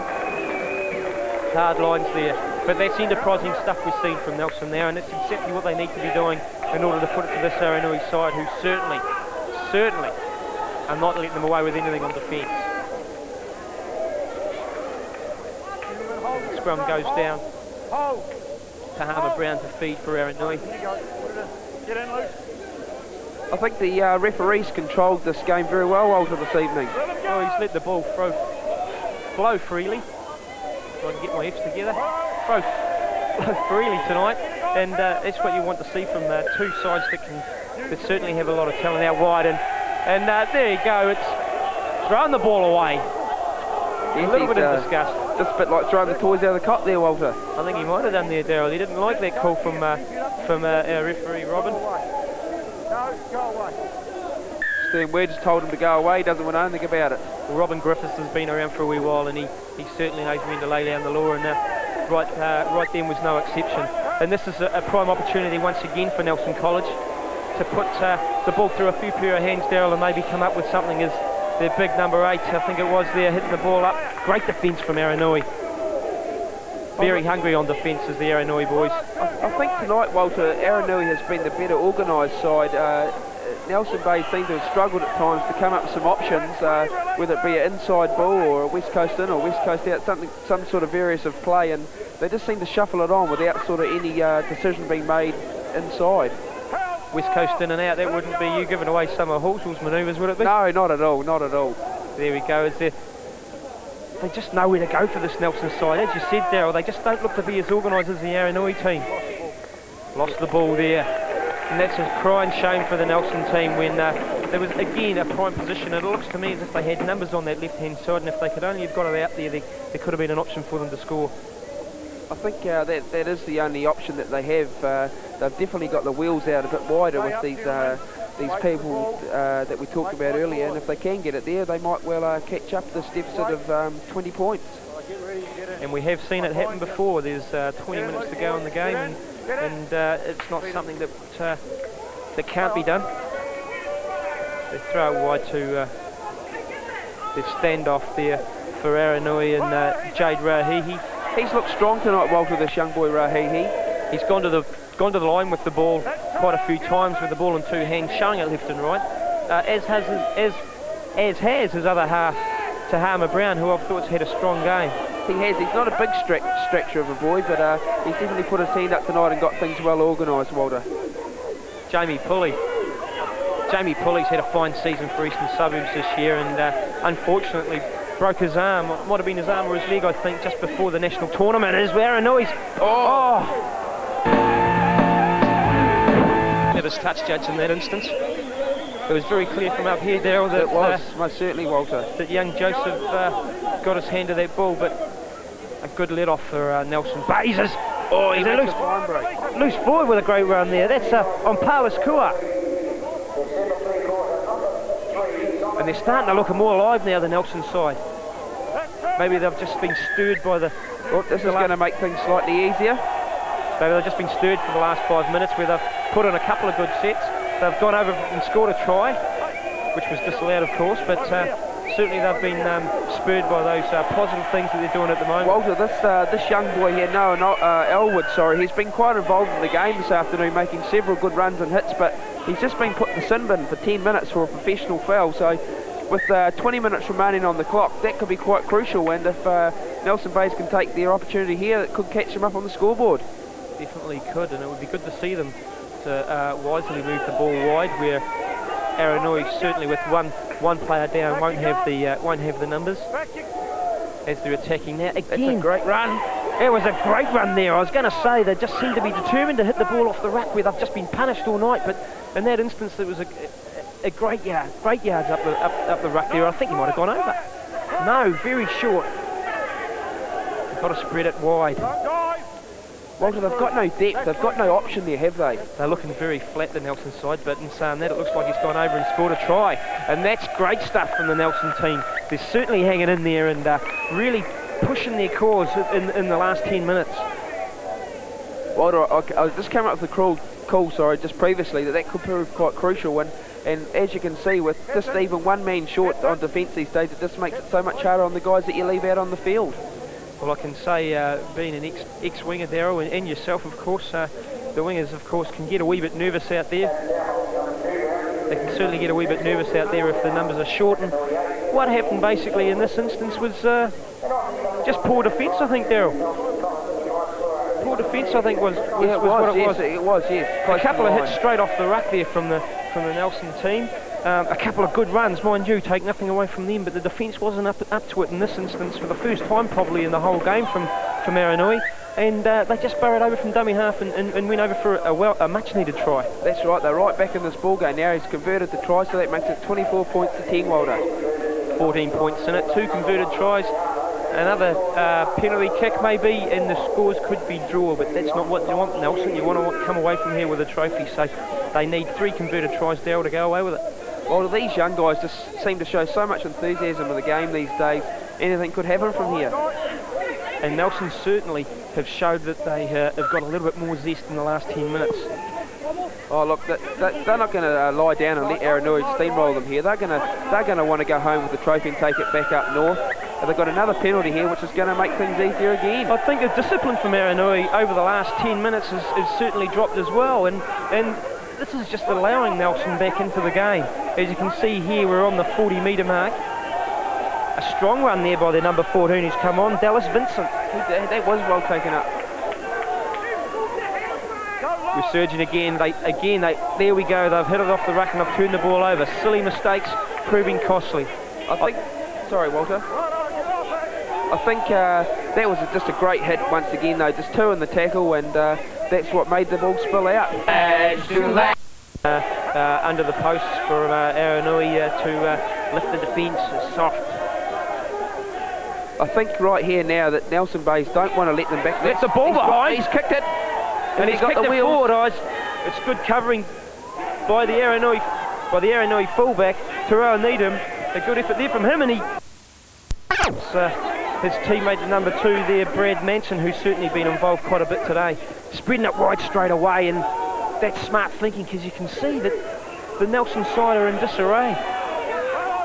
Hard lines there. But that's enterprising stuff we've seen from Nelson now, and it's exactly what they need to be doing in order to put it to this Aranui side, who certainly are not letting them away with anything on defence. Scrum goes down. Tihema Brown to feed for Aranui. I think the referees controlled this game very well, Walter, this evening. Oh, he's let the ball flow freely. Trying to get my F's together. Flow freely tonight, and that's what you want to see from two sides that certainly have a lot of talent out wide. And there you go. It's throwing the ball away. Yes, a little bit of disgust. Just a bit like throwing the toys out of the cot there, Walter. I think he might have done there, Daryl. He didn't like that call from our referee, Robin. No, go away. Stern Ware just told him to go away. He doesn't want anything about it. Well, Robin Griffiths has been around for a wee while, and he certainly knows when to lay down the law, and right then was no exception. And this is a prime opportunity once again for Nelson College to put the ball through a few pair of hands, Daryl, and maybe come up with something as their big number 8, I think it was there, hitting the ball up. Great defence from Aranui. Very hungry on defence as the Aranui boys. I think tonight, Walter, Aranui has been the better organised side. Nelson Bay seem to have struggled at times to come up with some options, whether it be an inside ball or a West Coast in or West Coast out, some sort of various of play, and they just seem to shuffle it on without sort of any decision being made inside. West Coast in and out, that wouldn't be you giving away some of Horsell's manoeuvres, would it be? No, not at all, not at all. There we go. They just know where to go for this Nelson side. As you said, Darryl, they just don't look to be as organised as the Aranui team. Lost the ball there. And that's a crying shame for the Nelson team when there was, again, a prime position. It looks to me as if they had numbers on that left-hand side, and if they could only have got it out there, there could have been an option for them to score. I think that is the only option that they have. They've definitely got the wheels out a bit wider with these people that we talked about earlier, and if they can get it there, they might well catch up this deficit of 20 points. And we have seen it happen before. There's 20 minutes to go in the game, and it's not something that can't be done. They throw it wide to the standoff there for Aranui and Jade RAUHIHI. He's looked strong tonight, Walter, this young boy RAUHIHI. He's gone to the line with the ball quite a few times with the ball in two hands, showing it left and right, as has his other half, Tihema Brown, who I've thought's had a strong game. He has. He's not a big stretcher of a boy, but he's definitely put his hand up tonight and got things well organised, Walter. Jamie Pulley's had a fine season for Eastern Suburbs this year, and unfortunately broke his arm. It might have been his arm or his leg, I think, just before the national tournament. Is Aranui's. His touch judge in that instance. It was very clear from up here, Darryl, that it was most certainly, Walter, that young Joseph got his hand to that ball, but a good let off for Nelson. Bazes. Oh, he's a loose forward with a great run there. That's on par with Kua. And they're starting to look more alive now, the Nelson side. Maybe they've just been stirred by the... Oh, this is going to make things slightly easier. Maybe they've just been stirred for the last 5 minutes where they've put in a couple of good sets. They've gone over and scored a try, which was disallowed, of course, but certainly they've been spurred by those positive things that they're doing at the moment. Walter, this young boy here, ELWOOD, he's been quite involved in the game this afternoon, making several good runs and hits, but he's just been put in the sin bin for 10 minutes for a professional foul, so with 20 minutes remaining on the clock, that could be quite crucial, and if Nelson Bays can take their opportunity here, it could catch them up on the scoreboard. Definitely could, and it would be good to see them to wisely move the ball wide, where Aranui, certainly with one player down, won't have the numbers as they're attacking now. Again, it's a great run. It was a great run there. I was going to say they just seem to be determined to hit the ball off the ruck where they've just been punished all night, but in that instance there was a great yards up the ruck there. I think he might have gone over. No, very short. They've got to spread it wide. Walter, they've got no depth, they've got no option there, have they? They're looking very flat, the Nelson side, but in saying that, it looks like he's gone over and scored a try. And that's great stuff from the Nelson team. They're certainly hanging in there and really pushing their cause in the last 10 minutes. Walter, I just came up with a call, just previously, that could prove quite crucial. And as you can see, with just even one man short on defence these days, it just makes it so much harder on the guys that you leave out on the field. Well, I can say, being an ex-winger, Darryl, and yourself, of course, the wingers, of course, can get a wee bit nervous out there. They can certainly get a wee bit nervous out there if the numbers are short. And what happened, basically, in this instance was just poor defence, I think, Darryl. Poor defence, I think, was what it was. It was, yes. A couple of hits straight off the ruck there from the Nelson team. A couple of good runs, mind you, take nothing away from them, but the defence wasn't up to it in this instance for the first time probably in the whole game from Aranui, and they just burrowed over from dummy half and went over for a much needed try. That's right, they're right back in this ball game now. He's converted the try, so that makes it 24 points to 10, Walter. 14 points in it, 2 converted tries, another penalty kick maybe, and the scores could be draw, but that's not what you want, Nelson. You want to come away from here with a trophy, so they need 3 converted tries, Darryl, to go away with it. Well, these young guys just seem to show so much enthusiasm in the game these days. Anything could happen from here. And Nelson certainly have showed that they have got a little bit more zest in the last 10 minutes. Oh, look, they're not going to lie down and let Aranui steamroll them here. They're going to want to go home with the trophy and take it back up north. And they've got another penalty here, which is going to make things easier again. I think the discipline from Aranui over the last 10 minutes has certainly dropped as well. And this is just allowing Nelson back into the game. As you can see here, we're on the 40-metre mark. A strong run there by the number 14 who's come on, Dallas Vincent. That was well taken up. Resurgent again, there we go, they've hit it off the ruck and they've turned the ball over. Silly mistakes, proving costly. Sorry, Walter. I think that was just a great hit once again though, just two in the tackle, and that's what made the ball spill out. Under the posts for Aranui to lift the defence soft. I think right here now that Nelson Bays don't want to let them back. That's the ball behind. He's kicked it. And he's kicked it forward, guys. It's good covering by the Aranui fullback, Turoa NEEDHAM. A good effort there from him, and his teammate, number 2 there, Brad Manson, who's certainly been involved quite a bit today, spreading it wide straight away, and that's smart thinking because you can see that the Nelson side are in disarray.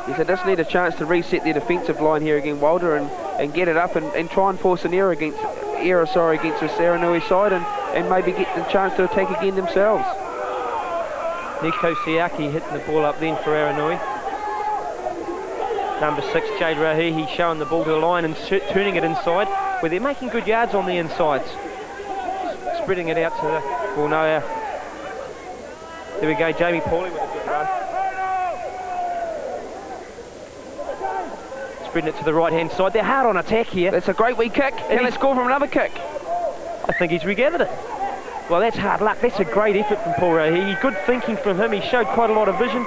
Yes, they just need a chance to reset their defensive line here again, Walter, and get it up and try and force an error against this Aranui side, and maybe get the chance to attack again themselves. Niko Siaki hitting the ball up then for Aranui. Number 6, Jade RAUHIHI, showing the ball to the line and turning it inside, where they're making good yards on the insides. Spreading it out to the... Well, no, there we go, Jamie Pooley with a good run. Spreading it to the right-hand side. They're hard on attack here. That's a great wee kick. Can they score from another kick? I think he's regathered it. Well, that's hard luck. That's a great effort from Paul RAUHIHI. Good thinking from him. He showed quite a lot of vision.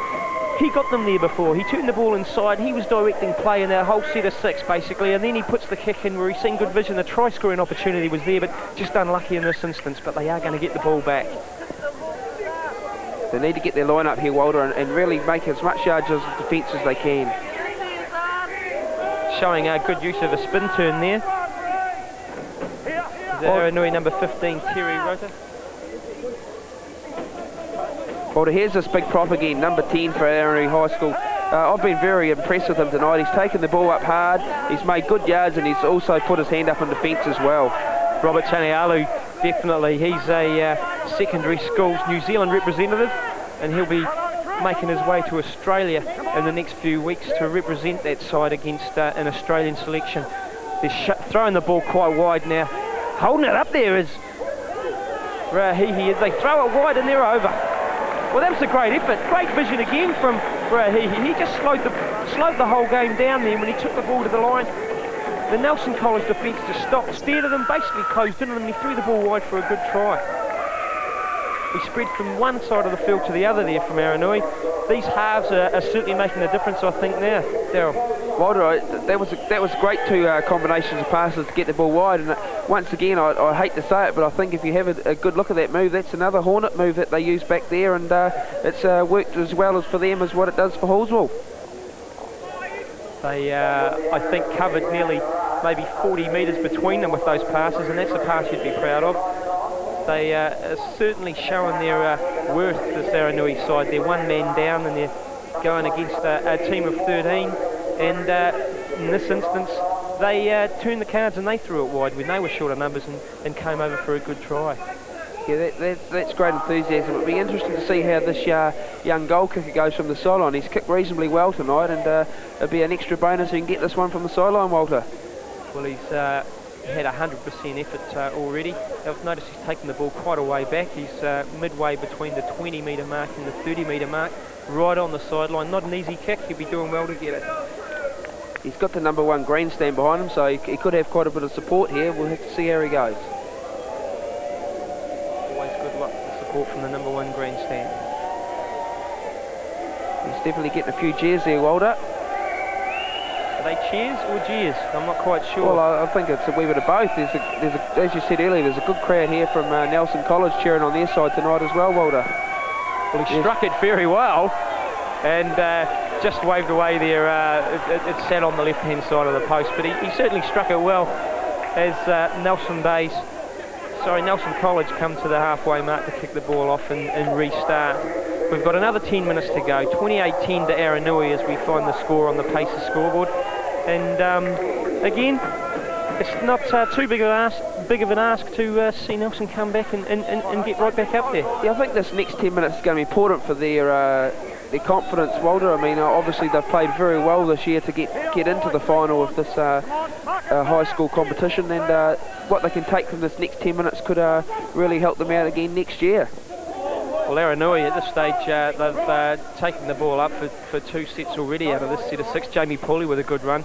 He got them there before. He turned the ball inside. He was directing play in that whole set of 6, basically, and then he puts the kick in where he's seen good vision. The try-scoring opportunity was there, but just unlucky in this instance, but they are going to get the ball back. They need to get their line up here, Walter, and really make as much yards as defence as they can. Showing a good use of a spin turn there. The Aranui number 15, Terry ROTA. Walter, here's this big prop again, number 10 for Aranui High School. I've been very impressed with him tonight. He's taken the ball up hard, he's made good yards, and he's also put his hand up in defence as well. Robert Tanielu, definitely. He's a secondary schools New Zealand representative, and he'll be making his way to Australia in the next few weeks to represent that side against an Australian selection. They're throwing the ball quite wide now. Holding it up there is RAUHIHI as they throw it wide and they're over. Well, that was a great effort. Great vision again from RAUHIHI. He just slowed the whole game down there when he took the ball to the line. The Nelson College defence just stopped, stared at him, basically closed in on him, and he threw the ball wide for a good try. We spread from one side of the field to the other there from Aranui. These halves are certainly making a difference, I think, now. Daryl. Walter, that was great, two combinations of passes to get the ball wide, and once again, I hate to say it, but I think if you have a good look at that move, that's another Hornet move that they use back there, and it's worked as well as for them as what it does for Hallsville. They, I think, covered nearly maybe 40 metres between them with those passes, and that's a pass you'd be proud of. They are certainly showing their worth, this Aranui side. They're one man down and they're going against a team of 13, and in this instance they turned the cards and they threw it wide when they were short of numbers and came over for a good try. Yeah, that's great enthusiasm. It'll be interesting to see how this young goal kicker goes from the sideline. He's kicked reasonably well tonight, and it'll be an extra bonus if he can get this one from the sideline, Walter. Well, he's had 100% effort already. I've noticed he's taken the ball quite a way back. He's midway between the 20 metre mark and the 30 metre mark, right on the sideline. Not an easy kick, he'll be doing well to get it. He's got the number 1 grandstand behind him, so he could have quite a bit of support here. We'll have to see how he goes. Always good luck for support from the number 1 grandstand. He's definitely getting a few cheers there, Walter. Are they cheers or jeers? I'm not quite sure. Well, I think it's a wee bit of both. There's as you said earlier, there's a good crowd here from Nelson College cheering on their side tonight as well, Walter. Well, he struck it very well and just waved away there. It sat on the left-hand side of the post, but he certainly struck it well as Nelson College come to the halfway mark to kick the ball off and restart. We've got another 10 minutes to go, 28-10 to Aranui as we find the score on the Pacers scoreboard. And again, It's not too big of an ask to see Nelson come back and get right back up there. Yeah, I think this next 10 minutes is going to be important for their confidence, Walter. I mean, obviously they've played very well this year to get into the final of this high school competition, and what they can take from this next 10 minutes could really help them out again next year. Well, Aranui at this stage, they've taken the ball up for 2 sets already out of this set of 6. Jamie Pooley with a good run.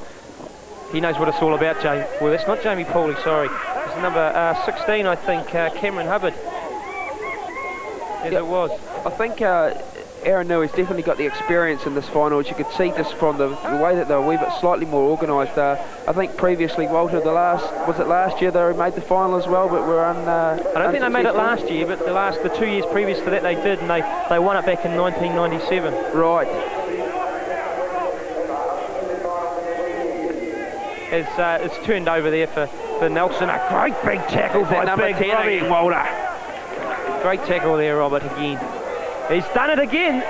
He knows what it's all about, Jamie. Well, that's not Jamie Pooley, sorry. It's number 16, I think, Cameron Hubbard. Yes, it was. I think Aranui's definitely got the experience in this final, as you could see just from the way that they were a wee bit slightly more organised. I think previously, Walter, was it last year they made the final as well, but were I don't think they made it last year, but the 2 years previous to that they did, and they won it back in 1997. Right. It's turned over there for Nelson. A great big tackle by Big Robbie. Walter. Great tackle there, Robert, again. He's done it again.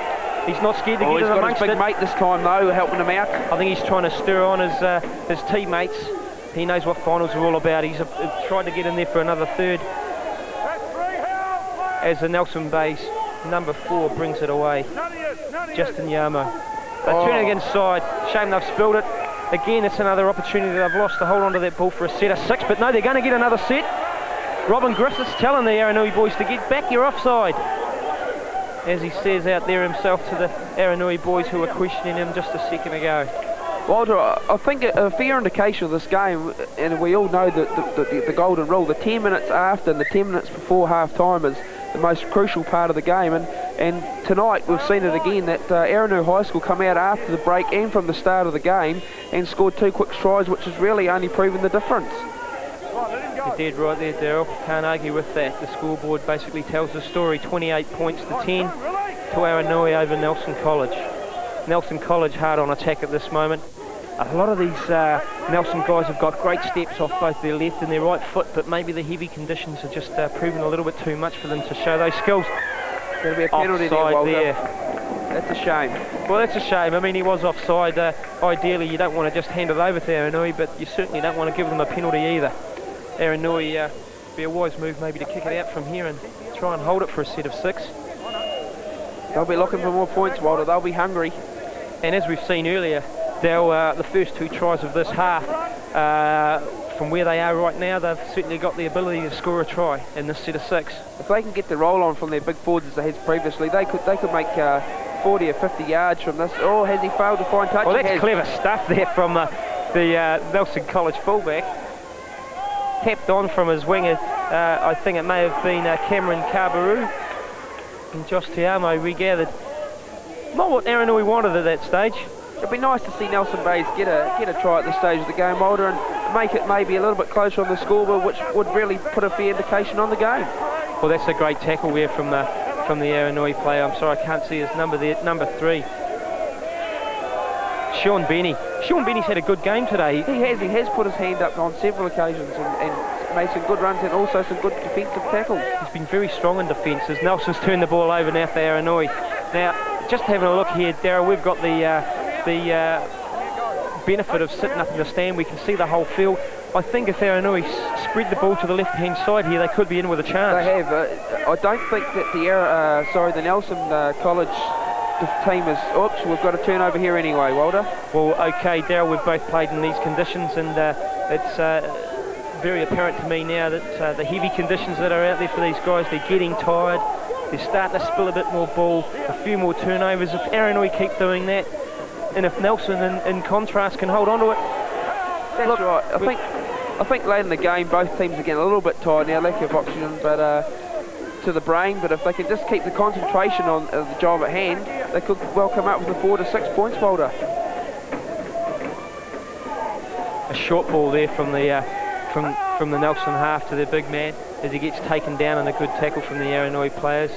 He's not scared to get in amongst it. He's got his big mate this time, though, helping him out. I think he's trying to stir on his teammates. He knows what finals are all about. He's tried to get in there for another third. As the Nelson Bays number 4 brings it away. Justin Yamo. They turn it inside. Shame they've spilled it. Again, it's another opportunity they've lost to hold on to that ball for a set of 6, but no, they're going to get another set. Robin Griffiths telling the Aranui boys to get back, you're offside. As he says out there himself to the Aranui boys who were questioning him just a second ago. Walter, I think a fair indication of this game, and we all know the golden rule, the 10 minutes after and the 10 minutes before half-time is the most crucial part of the game, and tonight we've seen it again that Aranui High School come out after the break and from the start of the game and scored 2 quick tries, which has really only proven the difference. You're dead right there, Daryl. Can't argue with that. The scoreboard basically tells the story. 28 points to 10 to Aranui over Nelson College. Nelson College hard on attack at this moment. A lot of these Nelson guys have got great steps off both their left and their right foot, but maybe the heavy conditions are just proving a little bit too much for them to show those skills. There'll be a penalty there, Walter. That's a shame. Well, that's a shame. I mean, he was offside. Ideally, you don't want to just hand it over to Aranui, but you certainly don't want to give them a penalty either. Aranui, be a wise move maybe to kick it out from here and try and hold it for a set of 6. They'll be looking for more points, Walter. They'll be hungry. And as we've seen earlier, the first 2 tries of this half, from where they are right now, they've certainly got the ability to score a try in this set of 6. If they can get the roll on from their big forwards as they had previously, they could make 40 or 50 yards from this. Oh, has he failed to find touch? Well, that's clever stuff there from the Nelson College fullback. Tapped on from his winger, I think it may have been Cameron Carbaroo. And Josh Tiamo regathered. Not what Aranui wanted at that stage. It'd be nice to see Nelson Bays get a try at this stage of the game, Walter, and make it maybe a little bit closer on the scoreboard, which would really put a fair indication on the game. Well, that's a great tackle there from the Aranui player. I'm sorry, I can't see his number there. Number 3. Shaun Benny. Shaun Benny's had a good game today. He has put his hand up on several occasions and made some good runs and also some good defensive tackles. He's been very strong in defence as Nelson's turned the ball over now for Aranui. Now, just having a look here, Darryl, we've got the benefit of sitting up in the stand. We can see the whole field. I think if Aranui spread the ball to the left-hand side here, they could be in with a chance. They have. I don't think that the Nelson College team is... Oops, we've got a turnover here anyway, Walter. Well, okay, Darryl, we've both played in these conditions, and it's very apparent to me now that the heavy conditions that are out there for these guys, they're getting tired. They're starting to spill a bit more ball, a few more turnovers. If Aranui keep doing that, and if Nelson, in contrast, can hold on to it. That's look, right. I think late in the game, both teams are getting a little bit tired now, lack of oxygen, but to the brain. But if they can just keep the concentration on the job at hand, they could well come up with the 4 to 6 points, Walter. A short ball there from the Nelson half to their big man as he gets taken down, and a good tackle from the Aranui players.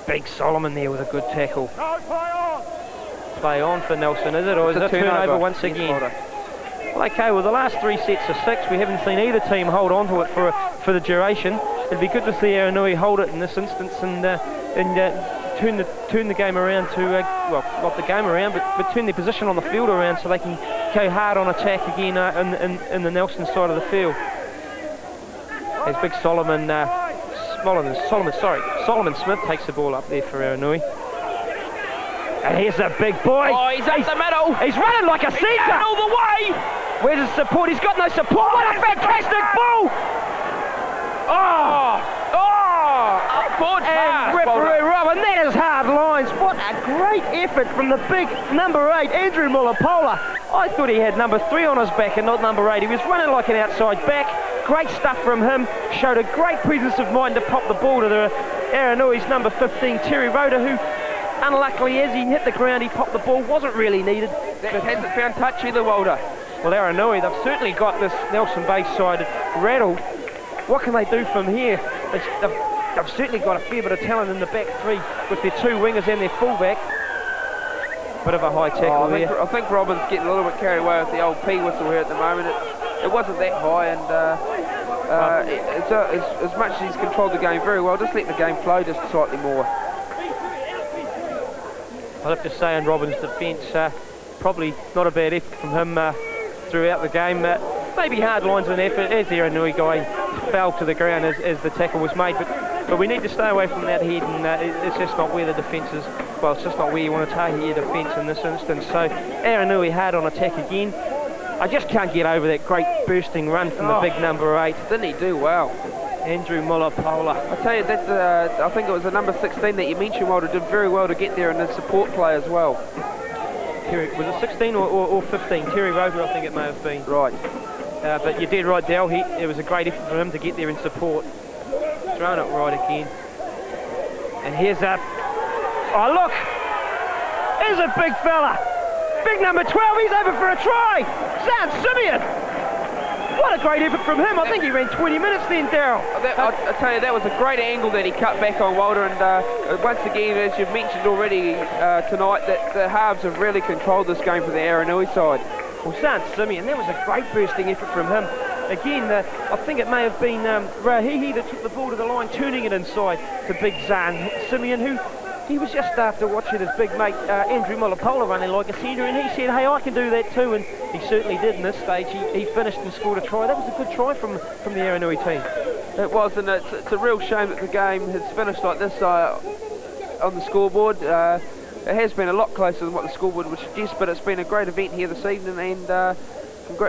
Big Solomon there with a good tackle. Play on for Nelson, is it? Or is it a turnover once again? Well, okay, well, the last 3 sets of 6, we haven't seen either team hold on to it for the duration. It'd be good to see Aranui hold it in this instance and turn the game around to, well, not the game around, but turn their position on the field around so they can go hard on attack again in the Nelson side of the field. As big Solomon Smith takes the ball up there for Aranui. And here's a big boy. Oh, he's up the middle. He's running like a centre. All the way. Where's his support? He's got no support. What a fantastic ball! Forward And referee Robin, that is hard lines. What a great effort from the big number 8, Andrew Mulipola. I thought he had number 3 on his back and not number 8. He was running like an outside back. Great stuff from him. Showed a great presence of mind to pop the ball to the Aranui's number 15, Terry ROTA, who unluckily as he hit the ground, he popped the ball. Wasn't really needed. That hasn't found touch either, Walter. Well, Aranui, they've certainly got this Nelson Bay side rattled. What can they do from here? They've certainly got a fair bit of talent in the back 3 with their 2 wingers and their fullback. Bit of a high tackle there. I think Robin's getting a little bit carried away with the old P whistle here at the moment. It wasn't that high, and as much as he's controlled the game very well, just let the game flow just slightly more. I'll have to say in Robin's defence, probably not a bad effort from him throughout the game. Maybe hard lines of an effort as the Aranui guy fell to the ground as the tackle was made, but we need to stay away from that head, and it's just not where the defence is. Well, it's just not where you want to target your defence in this instance. So Aranui hard on attack again. I just can't get over that great bursting run from the big number 8. Didn't he do well? Andrew Mulipola. I tell you, that's I think it was the number 16 that you mentioned, Walter, did very well to get there, and the support play as well. Was it 16 or 15? Terry ROTA, I think it may have been. Right. But you did right, Dal. It was a great effort for him to get there in support. Thrown it right again. And here's a... Oh, look! Here's a big fella. Big number 12. He's over for a try. Zahn SIMEON. What a great effort from him. I think he ran 20 minutes then, Daryl. I tell you, that was a great angle that he cut back on, Walter, and once again, as you've mentioned already tonight, that the halves have really controlled this game for the Aranui side. Well, Zahn SIMEON, that was a great bursting effort from him. Again, I think it may have been RAUHIHI that took the ball to the line, turning it inside to big Zahn SIMEON, who he was just after watching his big mate Andrew Mulipola running like a centre, and he said, hey, I can do that too, and he certainly did in this stage. He finished and scored a try. That was a good try from the Aranui team. It was, and it's a real shame that the game has finished like this on the scoreboard. It has been a lot closer than what the scoreboard would suggest, but it's been a great event here this evening, and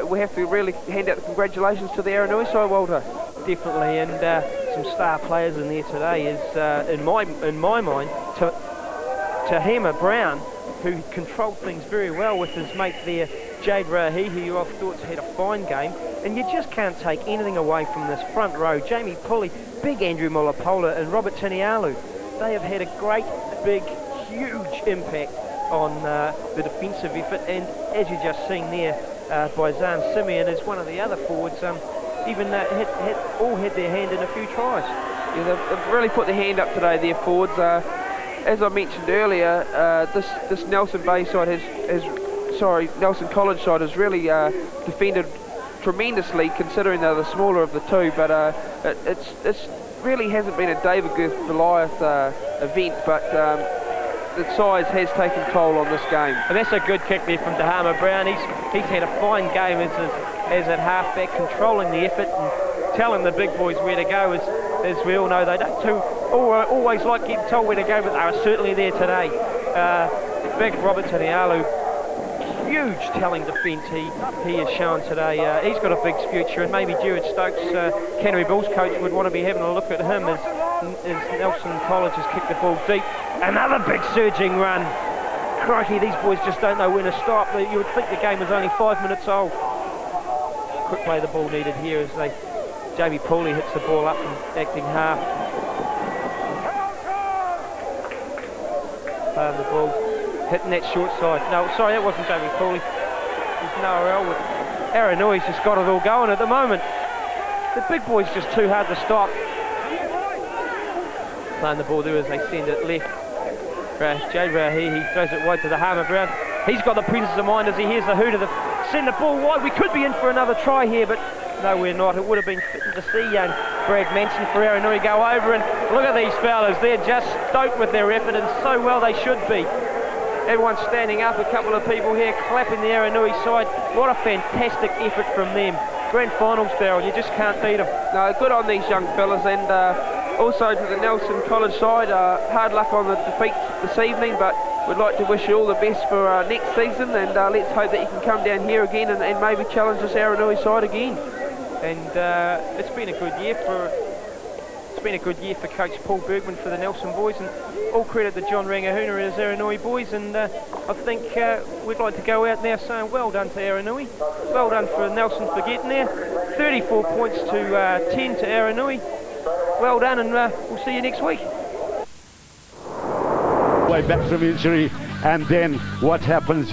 we have to really hand out the congratulations to the Aranui side, Walter. Definitely, and some star players in there today is, in my mind, Tihema Brown, who controlled things very well with his mate there, Jade RAUHIHI, who I thought had a fine game, and you just can't take anything away from this front row. Jamie POOLEY, big Andrew Mulipola, and Robert Tanielu. They have had a great, big, huge impact on the defensive effort, and as you just seen there by Zahn SIMEON, is one of the other forwards, even all had their hand in a few tries. Yeah, they've really put their hand up today, their forwards. As I mentioned earlier, this Nelson Bay side Nelson College side has really defended tremendously, considering they're the smaller of the two, but it's really hasn't been a David Goliath event, but the size has taken toll on this game. And that's a good kick there from Tihema Brown. He's had a fine game as at halfback, controlling the effort and telling the big boys where to go. As we all know, they don't always like getting told where to go, but they are certainly there today. Big Robert Tanielu, huge telling defence he has shown today. He's got a big future, and maybe Jared Stokes, Canterbury Bulls coach, would want to be having a look at him as Nelson College has kicked the ball deep. Another big surging run. Crikey, these boys just don't know when to stop. You would think the game was only 5 minutes old. Quick play the ball needed here as Jamie POOLEY hits the ball up and acting half. Playing the ball, hitting that short side. No, sorry, that wasn't Jamie POOLEY. It's NZRL. Aranui's just got it all going at the moment. The big boy's just too hard to stop. Playing the ball there as they send it left. Jade RAUHIHI throws it wide to the Tihema Brown. He's got the presence of mind as he hears the hoot of the send the ball wide. We could be in for another try here, but no, we're not. It would have been fitting to see young Brad Manson for Aranui go over, and look at these fellas. They're just stoked with their effort, and so well they should be. Everyone's standing up, a couple of people here clapping the Aranui side. What a fantastic effort from them. Grand finals, Darryl, you just can't beat them. No, good on these young fellas, and also to the Nelson College side, hard luck on the defeat this evening, but we'd like to wish you all the best for next season, and let's hope that you can come down here again and maybe challenge this Aranui side again. And it's been a good year for Coach Paul Bergman for the Nelson boys, and all credit to John Rangihuna and his Aranui boys. And I think we'd like to go out now saying well done to Aranui, well done for Nelson for getting there. 34 points to 10 to Aranui. Well done, and we'll see you next week. Way back from injury, and then what happens?